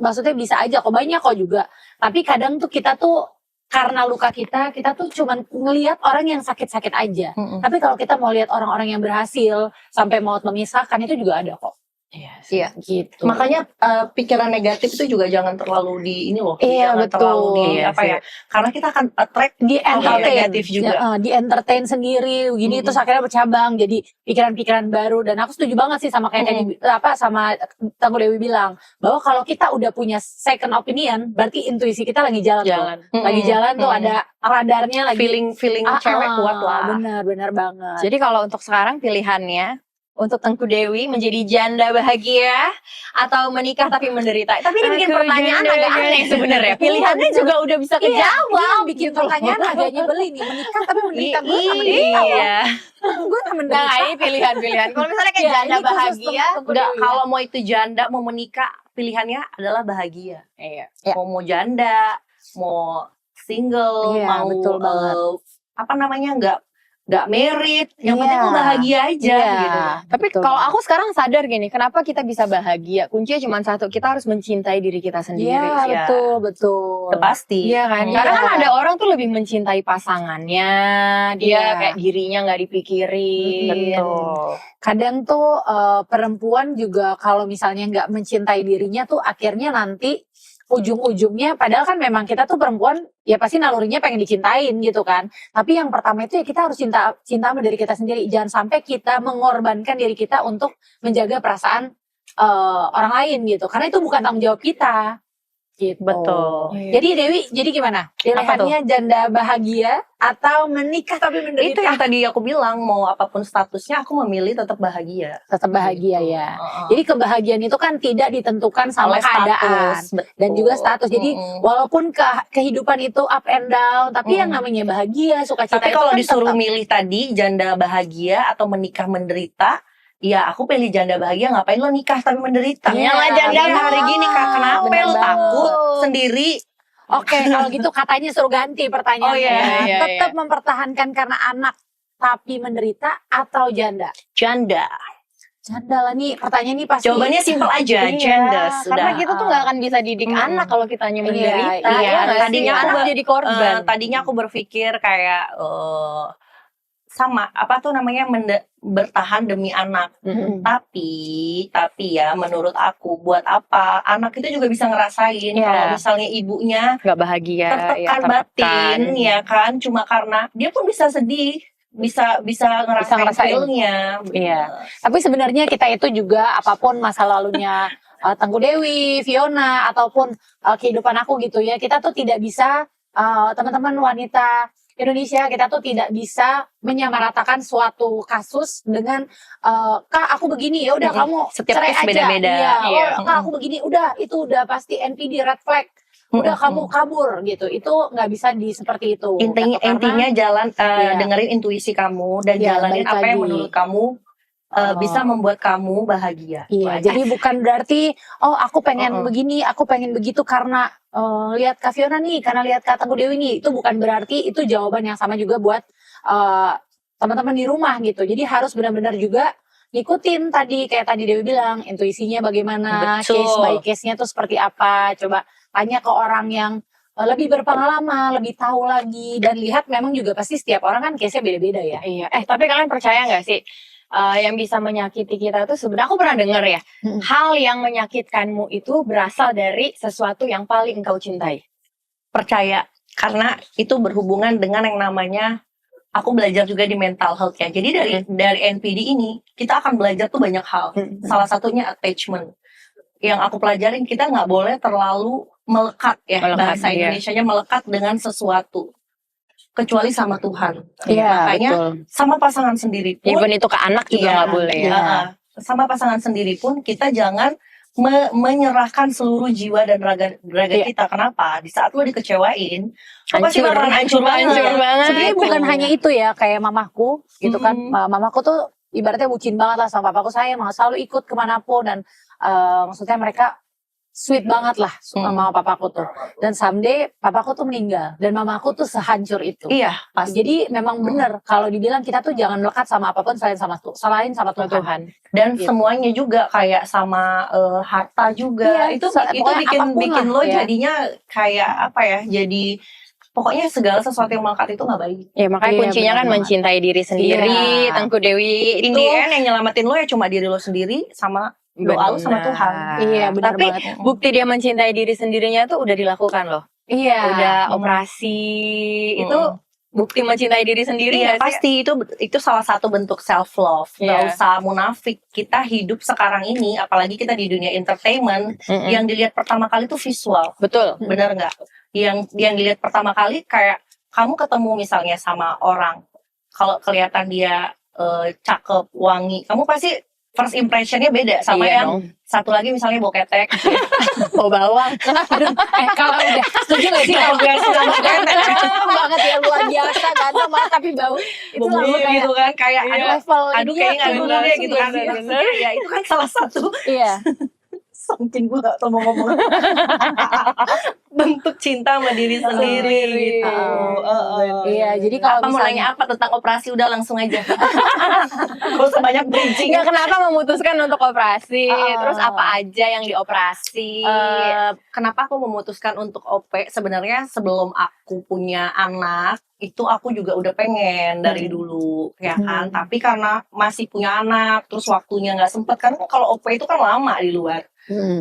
Speaker 2: Maksudnya bisa aja kok, banyak kok juga. Tapi kadang tuh kita tuh karena luka kita tuh cuman ngelihat orang yang sakit-sakit aja. Tapi kalau kita mau lihat orang-orang yang berhasil sampai mau memisahkan, itu juga ada kok.
Speaker 1: Iya,
Speaker 2: gitu.
Speaker 1: Makanya pikiran negatif itu juga jangan terlalu di ini loh.
Speaker 3: Iya,
Speaker 1: jangan terlalu di apa ya? Karena kita akan attract
Speaker 2: di entertain
Speaker 1: negatif juga.
Speaker 2: Di entertain sendiri, gini terus akhirnya bercabang jadi pikiran-pikiran baru. Dan aku setuju banget sih sama kayak tadi sama Tangguh Dewi bilang, bahwa kalau kita udah punya second opinion, berarti intuisi kita lagi jalan. Lagi jalan tuh ada radarnya lagi.
Speaker 1: Feeling cewek kuat lah.
Speaker 2: Benar banget.
Speaker 4: Jadi kalau untuk sekarang pilihannya untuk Tengku Dewi menjadi janda bahagia atau menikah tapi menderita. Tapi ini bikin pertanyaan agak aneh sebenarnya. Pilihannya juga udah bisa kejawab.
Speaker 2: Bikin pertanyaan agak nyebelin nih, menikah tapi menderita. Gue gak menderita.
Speaker 4: Iya.
Speaker 2: Gue gak menderita.
Speaker 4: Nah ini pilihan-pilihan. Kalau misalnya kayak janda bahagia,
Speaker 1: udah kalau mau itu janda mau menikah, pilihannya adalah bahagia. Mau janda, mau single, mau
Speaker 2: betul banget.
Speaker 1: apa namanya nggak merit, yang penting lo bahagia aja gitu.
Speaker 4: Tapi kalau aku sekarang sadar gini, kenapa kita bisa bahagia? Kuncinya cuma satu, kita harus mencintai diri kita sendiri.
Speaker 2: Iya, betul.
Speaker 1: Itu pasti.
Speaker 4: Iya kan? Karena kan ada orang tuh lebih mencintai pasangannya, dia kayak dirinya nggak dipikirin.
Speaker 1: Betul.
Speaker 2: Kadang tuh perempuan juga kalau misalnya nggak mencintai dirinya tuh akhirnya nanti ujung-ujungnya, padahal kan memang kita tuh perempuan ya pasti nalurinya pengen dicintain gitu kan. Tapi yang pertama itu ya kita harus cinta sama diri kita sendiri. Jangan sampai kita mengorbankan diri kita untuk menjaga perasaan orang lain gitu. Karena itu bukan tanggung jawab kita. Gitu.
Speaker 1: Betul.
Speaker 2: Jadi Dewi, jadi gimana? Pilihannya janda bahagia atau menikah tapi menderita?
Speaker 1: Itu yang tadi aku bilang, mau apapun statusnya aku memilih tetap bahagia.
Speaker 2: Tetap bahagia ya. Jadi kebahagiaan itu kan tidak ditentukan sama keadaan dan juga status. Jadi walaupun kehidupan itu up and down, tapi yang namanya bahagia, sukacita.
Speaker 1: Tapi
Speaker 2: itu
Speaker 1: kalau
Speaker 2: kan
Speaker 1: disuruh
Speaker 2: tetap.
Speaker 1: milih tadi janda bahagia atau menikah menderita, ya aku pilih janda bahagia. Ngapain lo nikah tapi menderita?
Speaker 2: Iya,
Speaker 1: Lah janda
Speaker 2: iya.
Speaker 1: hari gini Kak, kenapa
Speaker 2: Bener
Speaker 1: lo
Speaker 2: banget.
Speaker 1: takut sendiri?
Speaker 2: Oke, kalau gitu katanya suruh ganti pertanyaannya.
Speaker 1: Oh, iya,
Speaker 4: iya,
Speaker 2: Tetap mempertahankan karena anak tapi menderita atau janda?
Speaker 1: Janda.
Speaker 2: Janda lah nih, pertanyaan nih pasti.
Speaker 1: Jawabannya simpel aja,
Speaker 4: Iya,
Speaker 1: janda.
Speaker 4: karena
Speaker 1: Sudah.
Speaker 4: kita tuh nggak akan bisa didik anak kalau kita hanya menderita.
Speaker 1: Iya,
Speaker 4: ya nggak sih?
Speaker 1: tadinya
Speaker 4: anak
Speaker 1: aku
Speaker 4: jadi korban.
Speaker 1: Tadinya aku berpikir kayak sama apa tuh namanya bertahan demi anak. Tapi ya menurut aku buat apa anak itu juga bisa ngerasain
Speaker 4: Iya.
Speaker 1: kalau misalnya ibunya
Speaker 4: Nggak bahagia,
Speaker 1: tertekan batin ya kan, cuma karena dia pun bisa sedih, bisa ngerasain
Speaker 2: ngerasain.
Speaker 1: feel-nya.
Speaker 2: Iya. Tapi sebenarnya kita itu juga apapun masa lalunya Tengku Dewi, Fiona, ataupun kehidupan aku gitu ya, kita tuh tidak bisa teman-teman wanita Indonesia, kita tuh tidak bisa menyamaratakan suatu kasus dengan Kak aku begini, ya udah kamu
Speaker 1: Setiap
Speaker 2: cerai
Speaker 1: case
Speaker 2: aja.
Speaker 1: beda-beda.
Speaker 2: Iya.
Speaker 1: Iya.
Speaker 2: Oh, Kak aku begini, udah itu udah pasti NPD red flag. Udah kamu kabur gitu. Itu nggak bisa seperti itu.
Speaker 1: Intinya
Speaker 2: Karena-
Speaker 1: intinya jalan
Speaker 2: Iya.
Speaker 1: dengerin intuisi kamu dan
Speaker 2: Iya,
Speaker 1: jalanin
Speaker 2: balik
Speaker 1: apa yang
Speaker 2: lagi.
Speaker 1: menurut kamu bisa membuat kamu bahagia.
Speaker 2: Iya,
Speaker 1: Itu aja.
Speaker 2: jadi bukan berarti aku pengen begini, aku pengen begitu karena lihat Kak Fiona nih, karena lihat Kak Tengku Dewi nih. Itu bukan berarti itu jawaban yang sama juga buat teman-teman di rumah gitu. Jadi harus benar-benar juga ngikutin tadi kayak tadi Dewi bilang, intuisinya bagaimana,
Speaker 1: Betul.
Speaker 2: case by case-nya tuh seperti apa. Coba tanya ke orang yang lebih berpengalaman, lebih tahu lagi, dan lihat memang juga pasti setiap orang kan case-nya beda-beda ya.
Speaker 4: Iya. Tapi kalian percaya nggak sih? Yang bisa menyakiti kita tuh sebenarnya aku pernah dengar ya, hal yang menyakitkanmu itu berasal dari sesuatu yang paling engkau cintai.
Speaker 1: Percaya, karena itu berhubungan dengan yang namanya aku belajar juga di mental health ya. Jadi dari NPD ini kita akan belajar tuh banyak hal. Salah satunya attachment. Yang aku pelajarin, kita nggak boleh terlalu melekat ya, bahasa
Speaker 4: iya.
Speaker 1: Indonesianya melekat dengan sesuatu kecuali sama Tuhan.
Speaker 2: Iya,
Speaker 1: Makanya
Speaker 2: betul. Iya,
Speaker 1: sama pasangan sendiri pun
Speaker 4: Even itu ke anak juga nggak boleh ya.
Speaker 1: sama pasangan sendiri pun kita jangan menyerahkan seluruh jiwa dan raga kita. Kenapa? Di saat lo dikecewain, lo pasti
Speaker 4: Hancur.
Speaker 1: bakalan hancur banget.
Speaker 2: Sebenarnya bukan hanya itu ya, kayak mamaku gitu kan. Mamaku tuh ibaratnya bucin banget lah sama papaku, saya emang selalu ikut kemanapun, dan maksudnya mereka sweet banget lah sama papaku tuh. Dan someday papaku tuh meninggal dan mamaku tuh sehancur itu.
Speaker 1: Iya, pasti.
Speaker 2: Jadi memang benar kalau dibilang kita tuh jangan melekat sama apapun selain sama Tuhan.
Speaker 1: Dan
Speaker 2: Gitu.
Speaker 1: semuanya juga kayak sama harta juga.
Speaker 2: Iya,
Speaker 1: itu
Speaker 2: pokoknya apapun
Speaker 1: bikin
Speaker 2: lah,
Speaker 1: lo
Speaker 2: ya.
Speaker 1: jadinya kayak apa ya? Jadi pokoknya segala sesuatu yang melekat itu nggak baik.
Speaker 4: Ya makanya
Speaker 2: Iya,
Speaker 4: kuncinya
Speaker 2: benar
Speaker 4: kan
Speaker 2: banget.
Speaker 4: mencintai diri sendiri,
Speaker 2: Iya.
Speaker 4: Tengku Dewi
Speaker 1: In
Speaker 4: itu.
Speaker 1: the end yang nyelamatin lo ya cuma diri lo sendiri sama doa lo sama
Speaker 4: Benar.
Speaker 1: Tuhan.
Speaker 2: Iya, benar
Speaker 4: Tapi
Speaker 2: banget.
Speaker 4: bukti dia mencintai diri sendirinya tuh udah dilakukan loh.
Speaker 2: Iya.
Speaker 4: Udah operasi itu bukti mencintai diri sendiri
Speaker 1: Iya,
Speaker 4: nggak sih?
Speaker 1: pasti itu salah satu bentuk self love. Gak
Speaker 4: Iya.
Speaker 1: usah munafik. Kita hidup sekarang ini, apalagi kita di dunia entertainment, yang dilihat pertama kali tuh visual.
Speaker 4: Betul.
Speaker 1: Benar nggak? Yang dilihat pertama kali kayak kamu ketemu misalnya sama orang, kalau kelihatan dia cakep, wangi, kamu pasti first impressionnya beda sama
Speaker 4: Iya
Speaker 1: yang
Speaker 4: dong.
Speaker 1: satu lagi misalnya bau ketek,
Speaker 4: Bau bawang.
Speaker 2: Aduh, kalau udah setuju gak sih kalau gue sama banget ya, luar biasa ganteng banget tapi bau itu
Speaker 1: bau
Speaker 2: langsung kayak
Speaker 1: gitu kan, kayak
Speaker 2: level
Speaker 1: aduh
Speaker 2: ininya
Speaker 1: kayaknya nggak
Speaker 2: turun
Speaker 1: dulu deh
Speaker 2: langsung
Speaker 1: gitu
Speaker 2: ya
Speaker 1: kan.
Speaker 2: sih.
Speaker 1: Ya itu kan salah satu
Speaker 2: Iya.
Speaker 1: saking gue gak tau mau ngomong bentuk cinta sama diri sendiri gitu.
Speaker 2: Iya, jadi kalau
Speaker 1: Apa mau
Speaker 2: misalnya
Speaker 1: nanya apa tentang operasi udah langsung aja. Gak usah banyak bridging.
Speaker 4: Nggak, kenapa memutuskan untuk operasi? Terus apa aja yang dioperasi?
Speaker 1: Kenapa aku memutuskan untuk OP? Sebenarnya sebelum aku punya anak itu aku juga udah pengen dari dulu ya kan. Tapi karena masih punya anak, terus waktunya nggak sempet. Karena kalau OP itu kan lama di luar.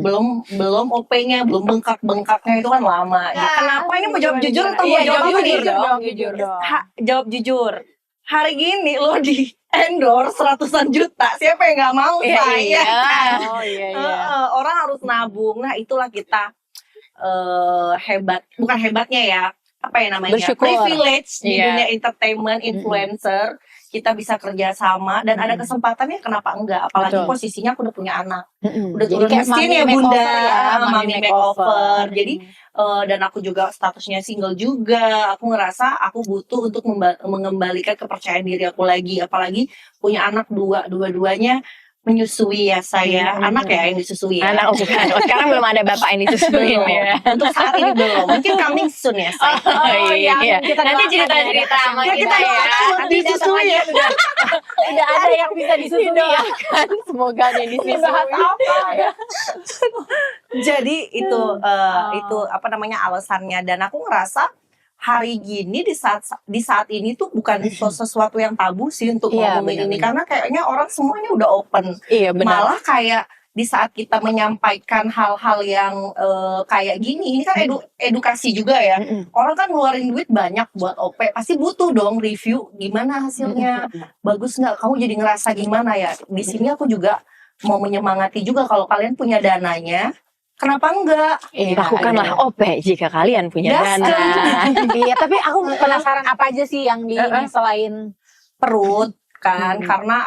Speaker 1: Belum OP-nya, belum bengkak-bengkaknya itu kan lama. Ya, kenapa ini mau jawab jujur atau mau
Speaker 4: Iya,
Speaker 1: jawab apa nih?
Speaker 2: jujur dong.
Speaker 1: Jawab jujur. Hari gini lo di endorse ratusan juta, siapa yang nggak mau saya? Kan?
Speaker 2: Oh iya.
Speaker 1: Orang harus nabung. Nah itulah kita hebat, bukan hebatnya ya, apa ya namanya,
Speaker 2: Bersyukur.
Speaker 1: privilege di
Speaker 4: Iya.
Speaker 1: dunia entertainment, influencer. Kita bisa kerja sama dan ada kesempatannya, kenapa enggak? Apalagi
Speaker 2: Betul.
Speaker 1: posisinya aku udah punya anak, udah
Speaker 2: Jadi
Speaker 1: turun
Speaker 2: kayak
Speaker 1: mesin
Speaker 2: mommy
Speaker 1: ya bunda,
Speaker 2: makeover ya, mommy
Speaker 1: mami
Speaker 2: makeover.
Speaker 1: makeover. Jadi dan aku juga statusnya single juga. Aku ngerasa aku butuh untuk mengembalikan kepercayaan diri aku lagi. Apalagi punya anak dua-duanya menyusui ya saya, anak ya yang disusui ya.
Speaker 3: Anak bukan. Sekarang belum ada bapak yang disusuin
Speaker 1: Belum.
Speaker 3: ya.
Speaker 1: Untuk saat ini belum. Mungkin coming soon ya saya.
Speaker 3: Oh iya.
Speaker 2: kita
Speaker 3: Nanti
Speaker 2: doakan
Speaker 3: cerita-cerita
Speaker 2: ya,
Speaker 3: sama
Speaker 1: Ya,
Speaker 3: kita
Speaker 1: kita
Speaker 3: ya.
Speaker 1: doakan
Speaker 2: Nanti
Speaker 1: disusui ya.
Speaker 2: Tidak ada yang bisa disusui ya.
Speaker 3: Didoakan semoga ada yang
Speaker 2: Dibahas
Speaker 3: disusui.
Speaker 2: apa ya?
Speaker 1: Jadi itu apa namanya alasannya, dan aku ngerasa hari gini di saat ini tuh bukan sesuatu yang tabu sih untuk
Speaker 3: Iya,
Speaker 1: ngomongin ini,
Speaker 3: benar-benar.
Speaker 1: karena kayaknya orang semuanya udah open.
Speaker 3: Iya benar.
Speaker 1: Malah kayak di saat kita menyampaikan hal-hal yang kayak gini, ini kan edukasi juga ya. Orang kan ngeluarin duit banyak buat OP, pasti butuh dong review gimana hasilnya, bagus nggak, kamu jadi ngerasa gimana ya. Di sini aku juga mau menyemangati juga, kalau kalian punya dananya, kenapa enggak?
Speaker 3: Lakukanlah OP jika kalian punya
Speaker 1: Yes,
Speaker 3: dana.
Speaker 2: Iya, tapi aku penasaran apa aja sih yang di ini selain
Speaker 1: Perut kan, karena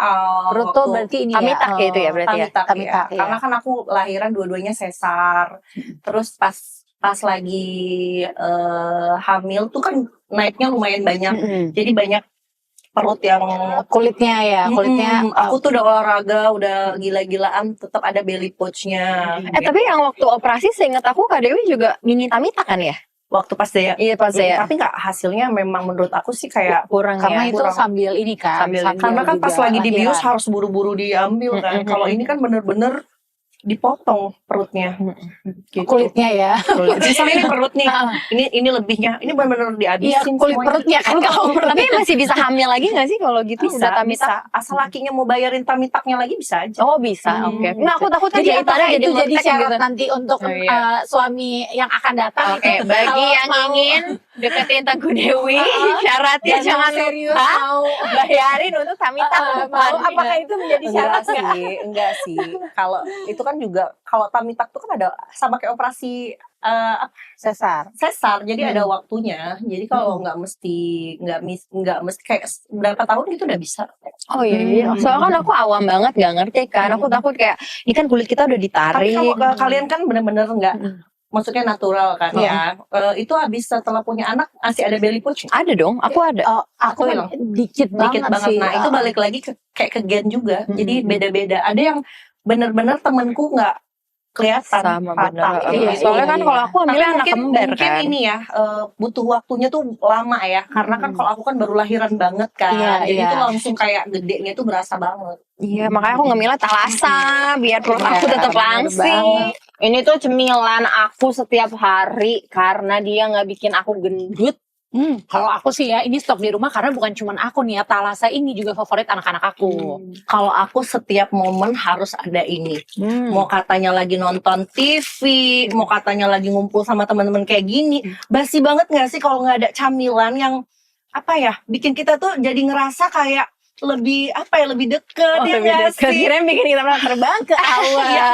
Speaker 2: perut tuh berarti ini
Speaker 3: Tamitak ya itu ya berarti ya.
Speaker 1: Tamitak,
Speaker 2: Tamitak,
Speaker 1: ya.
Speaker 2: iya.
Speaker 1: Karena kan aku lahiran dua-duanya sesar. Terus pas lagi hamil tuh kan naiknya lumayan banyak. Jadi banyak perut yang
Speaker 2: kulitnya ya, kulitnya
Speaker 1: aku tuh udah olahraga, udah gila-gilaan, tetap ada belly pouch-nya.
Speaker 3: Tapi yang waktu operasi seingat aku Kak Dewi juga mini Tamitak kan ya?
Speaker 1: Waktu pas Dea.
Speaker 3: Iya pas ya.
Speaker 1: Tapi nggak, hasilnya memang menurut aku sih kayak
Speaker 3: Kurang
Speaker 2: karena
Speaker 3: ya.
Speaker 2: itu
Speaker 1: kurang.
Speaker 2: sambil ini kan,
Speaker 3: Sambil ini.
Speaker 1: karena kan pas
Speaker 2: juga
Speaker 1: lagi dibius
Speaker 2: lahiran.
Speaker 1: harus buru-buru diambil kan. Kalau ini kan bener-bener dipotong perutnya. Gitu.
Speaker 2: kulitnya ya.
Speaker 1: Misalnya ini perut nih, ini lebihnya, ini benar-benar
Speaker 2: Iya,
Speaker 1: dihabisin
Speaker 2: kulit
Speaker 1: semuanya.
Speaker 2: perutnya kan kalau
Speaker 3: Tapi masih bisa hamil lagi nggak sih kalau gitu
Speaker 1: bisa,
Speaker 3: udah Tamitak?
Speaker 1: bisa. Asal lakinya mau bayarin Tamitaknya lagi bisa aja.
Speaker 3: Oh bisa, oke. Nggak aku takut
Speaker 2: jadi
Speaker 3: jahitannya
Speaker 2: apakah itu jadi
Speaker 3: meletek
Speaker 2: syarat
Speaker 3: gitu.
Speaker 2: nanti untuk
Speaker 3: Oh, iya.
Speaker 2: suami yang akan datang?
Speaker 3: Oke,
Speaker 2: itu
Speaker 3: bagi
Speaker 2: kalau
Speaker 3: yang
Speaker 2: mau-
Speaker 3: ingin deketin Tangguh Dewi, syaratnya
Speaker 2: yang
Speaker 3: jangan
Speaker 2: serius
Speaker 3: lupa
Speaker 2: mau
Speaker 3: bayarin untuk Tamitak.
Speaker 2: mau apakah itu menjadi syarat
Speaker 1: Enggak sih. Kalau itu kan juga, kalau Tamitak tuh kan ada sama kayak operasi
Speaker 2: sesar?
Speaker 1: sesar, jadi ada waktunya. Jadi kalau nggak mesti kayak berapa tahun gitu udah bisa.
Speaker 3: Oh iya, soalnya kan aku awam banget gak ngerti kan. Aku takut kayak ini kan kulit kita udah
Speaker 1: Tapi
Speaker 3: ditarik.
Speaker 1: kalau kalian kan bener-bener nggak, maksudnya natural kan ya. Itu habis setelah punya anak masih ada belly pouch.
Speaker 3: Ada dong, aku ada.
Speaker 2: Aku
Speaker 1: hilang.
Speaker 2: dikit
Speaker 1: Dikit banget.
Speaker 2: sih.
Speaker 1: Nah itu balik lagi kayak ke gen juga. Jadi beda-beda. Ada yang bener-bener temenku nggak kelihatan
Speaker 3: Sama
Speaker 1: patah.
Speaker 3: bener.
Speaker 1: Iya,
Speaker 3: Soalnya kan kalau aku
Speaker 1: Tapi
Speaker 3: hamilnya anak
Speaker 1: mungkin
Speaker 3: kembar kan.
Speaker 1: ini ya butuh waktunya tuh lama ya, karena kan kalau aku kan baru lahiran banget kan,
Speaker 2: Iya,
Speaker 1: jadi
Speaker 2: iya.
Speaker 1: itu langsung kayak gedenya tuh berasa banget.
Speaker 3: Iya, makanya aku ngemilnya Thalassa biar perut aku tetap
Speaker 2: bener
Speaker 3: langsing. Ini tuh cemilan aku setiap hari karena dia nggak bikin aku gendut.
Speaker 2: Kalau aku sih ya, ini stok di rumah karena bukan cuma aku nih ya, Thalassa ini juga favorit anak-anak aku.
Speaker 1: Kalau aku setiap momen harus ada ini. Mau katanya lagi nonton TV, mau katanya lagi ngumpul sama teman-teman kayak gini, basi banget nggak sih kalau nggak ada camilan yang apa ya, bikin kita tuh jadi ngerasa kayak lebih lebih deket ya nggak sih?
Speaker 3: Kirain bikin kita pernah terbang ke awan.
Speaker 1: Iya,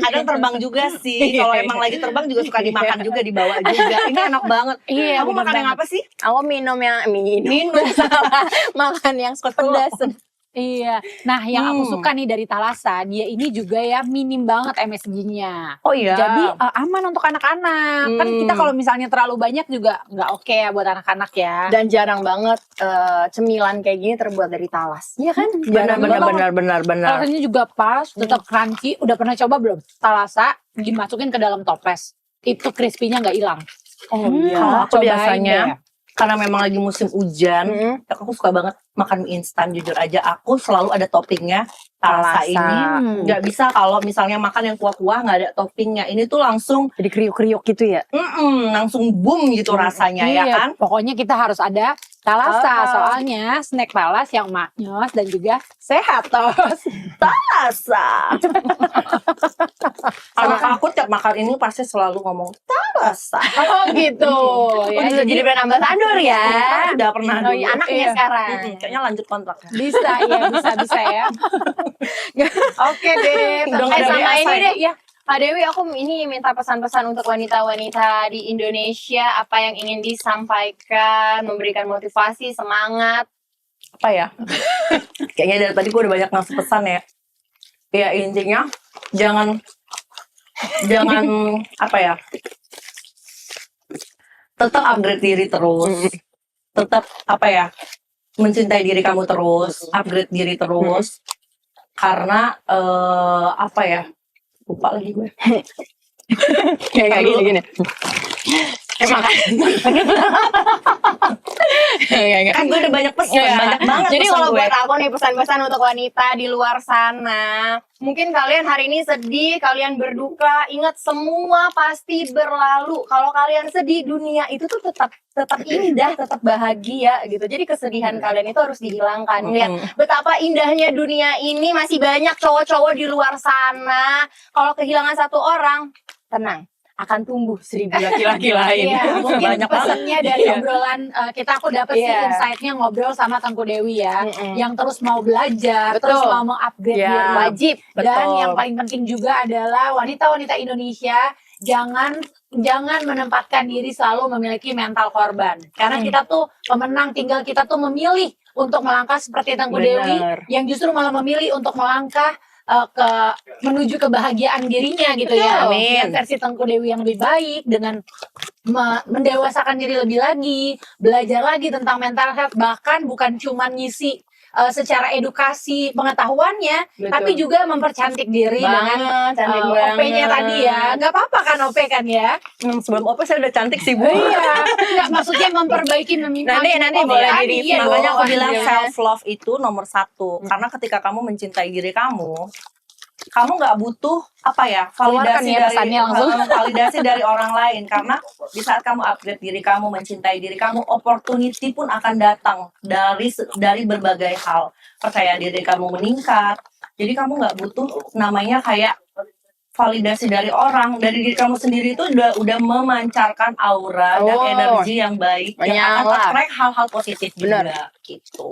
Speaker 1: kadang terbang juga sih. Kalau emang lagi terbang juga suka dimakan juga, dibawa juga. Ini enak banget.
Speaker 2: Iya,
Speaker 1: Kamu
Speaker 2: bener
Speaker 1: makan yang
Speaker 2: banget.
Speaker 1: apa sih?
Speaker 3: Aku minum makan yang pedas.
Speaker 2: Iya. Nah, yang aku
Speaker 1: Hmm.
Speaker 2: suka nih dari Thalassa, dia ini juga ya minim banget MSG-nya.
Speaker 1: Oh iya.
Speaker 2: Jadi aman untuk anak-anak. Kan kita kalau misalnya terlalu banyak juga nggak oke ya buat anak-anak ya.
Speaker 3: Dan jarang banget cemilan kayak gini terbuat dari talas. Iya kan? Jarang banget.
Speaker 1: benar.
Speaker 2: Rasanya juga pas, tetap crunchy. Udah pernah coba belum? Thalassa dimasukin ke dalam toples. Itu crispy-nya nggak hilang.
Speaker 3: Oh
Speaker 1: Kalau aku
Speaker 2: Cobain
Speaker 1: biasanya,
Speaker 2: deh.
Speaker 1: karena memang lagi musim hujan, aku suka banget makan mie instan. Jujur aja, aku selalu ada toppingnya Thalassa
Speaker 3: Thalassa.
Speaker 1: ini. Nggak bisa kalau misalnya makan yang kuah-kuah nggak ada toppingnya. Ini tuh langsung,
Speaker 3: Jadi kriuk-kriuk gitu ya.
Speaker 1: langsung boom gitu rasanya ya
Speaker 2: Iya,
Speaker 1: kan?
Speaker 2: pokoknya kita harus ada Thalassa. Soalnya snack Thalas yang maknyos dan juga sehat tos.
Speaker 1: Thalassa. Anak aku tiap makan ini pasti selalu ngomong Thalassa.
Speaker 2: Oh gitu.
Speaker 3: Ya, jadi brand ambassador ya.
Speaker 1: Udah pernah
Speaker 3: Oh
Speaker 1: dulu.
Speaker 3: iya, anaknya
Speaker 2: Iya.
Speaker 3: sekarang.
Speaker 1: Kayaknya lanjut kontraknya.
Speaker 2: Bisa ya. Oke deh.
Speaker 1: Udah nggak ada
Speaker 3: sama
Speaker 1: biasa
Speaker 3: ini
Speaker 1: ya?
Speaker 3: deh ya. Pak Dewi, aku ini minta pesan-pesan untuk wanita-wanita di Indonesia, apa yang ingin disampaikan, memberikan motivasi, semangat.
Speaker 1: Apa ya? Kayaknya dari tadi gue udah banyak ngasih pesan ya. Ya intinya jangan apa ya? Tetap upgrade diri terus. Tetap apa ya? Mencintai diri kamu terus, upgrade diri terus. karena apa ya, lupa lagi gue.
Speaker 4: Kayak gini.
Speaker 1: Kan gue udah banyak pesan,
Speaker 3: Iya.
Speaker 1: banyak banget
Speaker 3: Jadi
Speaker 1: pesan
Speaker 3: kalau
Speaker 1: gue.
Speaker 3: buat aku nih pesan-pesan untuk wanita di luar sana, mungkin kalian hari ini sedih, kalian berduka, ingat semua pasti berlalu. Kalau kalian sedih, dunia itu tuh tetap indah, tetap bahagia gitu. Jadi kesedihan kalian itu harus dihilangkan. Lihat betapa indahnya dunia ini, masih banyak cowok-cowok di luar sana. Kalau kehilangan satu orang, tenang, akan tumbuh 1000 laki-laki lain.
Speaker 2: Iya, mungkin
Speaker 1: Banyak
Speaker 2: pesannya dari obrolan kita, aku dapat sih
Speaker 3: Iya.
Speaker 2: insight-nya ngobrol sama Tengku Dewi ya, yang terus mau belajar,
Speaker 3: Betul.
Speaker 2: terus mau mengupgrade
Speaker 1: Ya,
Speaker 2: diri.
Speaker 3: Wajib.
Speaker 2: Dan
Speaker 1: Betul.
Speaker 2: yang paling penting juga adalah wanita-wanita Indonesia jangan menempatkan diri selalu memiliki mental korban. Karena kita tuh pemenang, tinggal kita tuh memilih untuk melangkah seperti Tengku Dewi
Speaker 1: Benar.
Speaker 2: yang justru malah memilih untuk melangkah menuju kebahagiaan dirinya gitu ya.
Speaker 1: Amin.
Speaker 2: Dengan versi Tengku Dewi yang lebih baik, dengan mendewasakan diri lebih lagi, belajar lagi tentang mental health, bahkan bukan cuma ngisi secara edukasi pengetahuannya,
Speaker 3: Betul.
Speaker 2: tapi juga mempercantik diri dengan
Speaker 3: cantik
Speaker 2: OP-nya tadi ya. Nggak apa-apa kan OP kan ya?
Speaker 1: Sebelum OP saya udah cantik sih, Bu.
Speaker 2: Iya. Nggak, maksudnya memperbaiki
Speaker 3: Nanti
Speaker 2: OP
Speaker 3: boleh
Speaker 2: tadi,
Speaker 3: di-review.
Speaker 2: iya
Speaker 1: Makanya aku
Speaker 2: dong.
Speaker 1: bilang
Speaker 3: Iya.
Speaker 1: self love itu nomor 1. Karena ketika kamu mencintai diri kamu nggak butuh apa ya,
Speaker 2: Keluarkan
Speaker 1: validasi
Speaker 2: ya
Speaker 1: dari
Speaker 2: pesannya langsung.
Speaker 1: validasi dari orang lain. Karena di saat kamu upgrade diri kamu, mencintai diri kamu, opportunity pun akan datang dari berbagai hal. Percaya diri kamu meningkat. Jadi kamu nggak butuh namanya kayak validasi dari orang, dari diri kamu sendiri itu udah memancarkan aura dan
Speaker 3: Oh.
Speaker 1: energi yang baik yang akan
Speaker 3: Menyala.
Speaker 1: attract hal-hal positif
Speaker 3: Benar.
Speaker 1: juga gitu.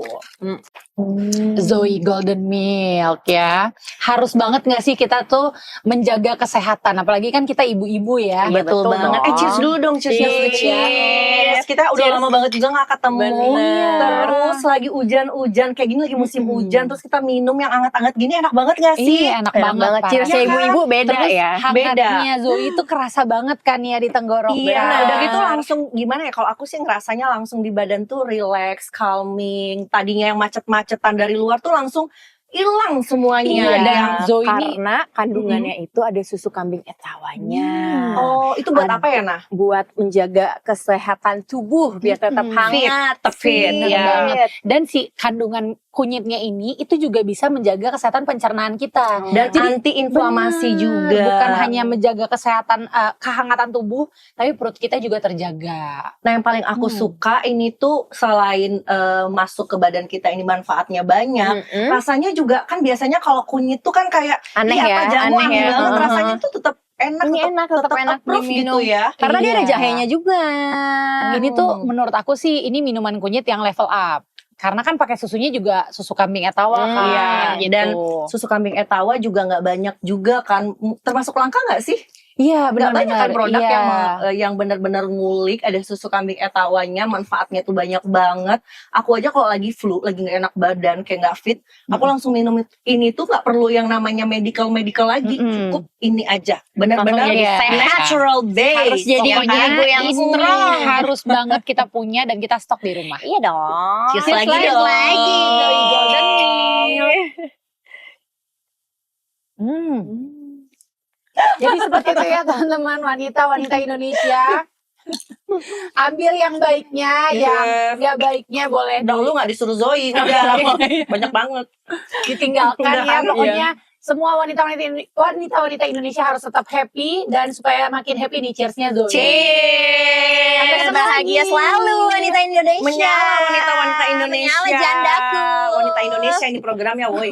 Speaker 2: Zoe Golden Milk ya. Harus banget gak sih kita tuh menjaga kesehatan, apalagi kan kita ibu-ibu ya.
Speaker 3: Iya, betul banget.
Speaker 1: Cheers dulu dong, cheers.
Speaker 3: Cheers.
Speaker 1: Kita udah lama banget juga gak ketemu.
Speaker 3: Bener.
Speaker 1: Terus lagi hujan-hujan kayak gini, lagi musim hujan, terus kita minum yang anget-anget gini enak banget gak sih?
Speaker 2: Iya, enak
Speaker 3: Enak banget.
Speaker 2: Pak.
Speaker 3: Cheers
Speaker 1: Iya
Speaker 3: ya
Speaker 1: kan?
Speaker 3: ibu-ibu beda
Speaker 2: Terus
Speaker 3: ya.
Speaker 2: hangatnya Zoe itu kerasa banget kan ya di tenggorokan.
Speaker 1: Iya, nah udah gitu
Speaker 3: Benar.
Speaker 1: langsung gimana ya, kalau aku sih ngerasanya langsung di badan tuh relax, calming. Tadinya yang macet-macetan dari luar tuh langsung hilang semuanya.
Speaker 2: Iya,
Speaker 1: Ada
Speaker 2: dan
Speaker 1: yang
Speaker 2: Zoe ini
Speaker 3: Karena kandungannya itu ada susu kambing etawanya.
Speaker 1: oh itu buat apa ya, Nah?
Speaker 3: Buat menjaga kesehatan tubuh biar tetap hangat,
Speaker 1: fit,
Speaker 2: Bener
Speaker 1: ya.
Speaker 2: banget. Dan si kandungan kunyitnya ini itu juga bisa menjaga kesehatan pencernaan kita.
Speaker 1: Dan
Speaker 2: Jadi,
Speaker 1: anti-inflamasi
Speaker 2: bener,
Speaker 1: juga.
Speaker 2: Bukan hanya menjaga kesehatan kehangatan tubuh, tapi perut kita juga terjaga.
Speaker 1: Nah yang paling aku suka ini tuh selain masuk ke badan kita ini manfaatnya banyak, rasanya juga kan biasanya kalau kunyit tuh kan kayak
Speaker 3: Aneh
Speaker 1: "Ih,
Speaker 3: ya,
Speaker 1: apa jamu
Speaker 3: aneh
Speaker 1: aneh
Speaker 3: ya."
Speaker 1: banget,
Speaker 3: Heeh.
Speaker 1: rasanya tuh tetap enak,
Speaker 3: Ini enak, tetap enak
Speaker 1: approve
Speaker 3: diminum.
Speaker 1: gitu ya.
Speaker 3: Karena dia ada
Speaker 2: Iya.
Speaker 3: jahenya juga.
Speaker 2: Ini tuh menurut aku sih ini minuman kunyit yang level up. Karena kan pakai susunya juga susu kambing etawa kan.
Speaker 1: Iya,
Speaker 2: gitu.
Speaker 1: dan susu kambing etawa juga nggak banyak juga kan, termasuk langka nggak sih?
Speaker 2: Iya,
Speaker 1: Nggak banyak
Speaker 2: benar-benar
Speaker 1: kan produk
Speaker 2: iya.
Speaker 1: yang benar-benar ngulik ada susu kambing etawanya, manfaatnya tuh banyak banget. Aku aja kalau lagi flu, lagi nggak enak badan, kayak nggak fit, aku langsung minum ini tuh nggak perlu yang namanya medical lagi, cukup ini aja, benar-benar
Speaker 3: Langsung jadi sehat.
Speaker 1: natural base.
Speaker 3: Harus jadi
Speaker 1: Pokoknya
Speaker 3: ibu yang
Speaker 2: ini
Speaker 3: strong.
Speaker 2: harus banget kita punya dan kita stok di rumah.
Speaker 3: Iya dong.
Speaker 1: Cheers lagi dong.
Speaker 3: Zoe Golden
Speaker 2: Jadi seperti itu ya teman-teman, wanita-wanita Indonesia. Ambil yang baiknya, yang nggak baiknya boleh
Speaker 1: Dahulu nggak disuruh Zoe, udah banyak banget.
Speaker 2: ditinggalkan ya.
Speaker 1: Udahan,
Speaker 2: Pokoknya semua wanita-wanita Indonesia harus tetap happy, dan supaya makin happy nih cheersnya Zoe.
Speaker 3: Cheers. Bahagia selalu wanita Indonesia.
Speaker 1: Menyala wanita-wanita Indonesia.
Speaker 3: Menyala jandaku.
Speaker 1: Wanita Indonesia ini programnya, woi.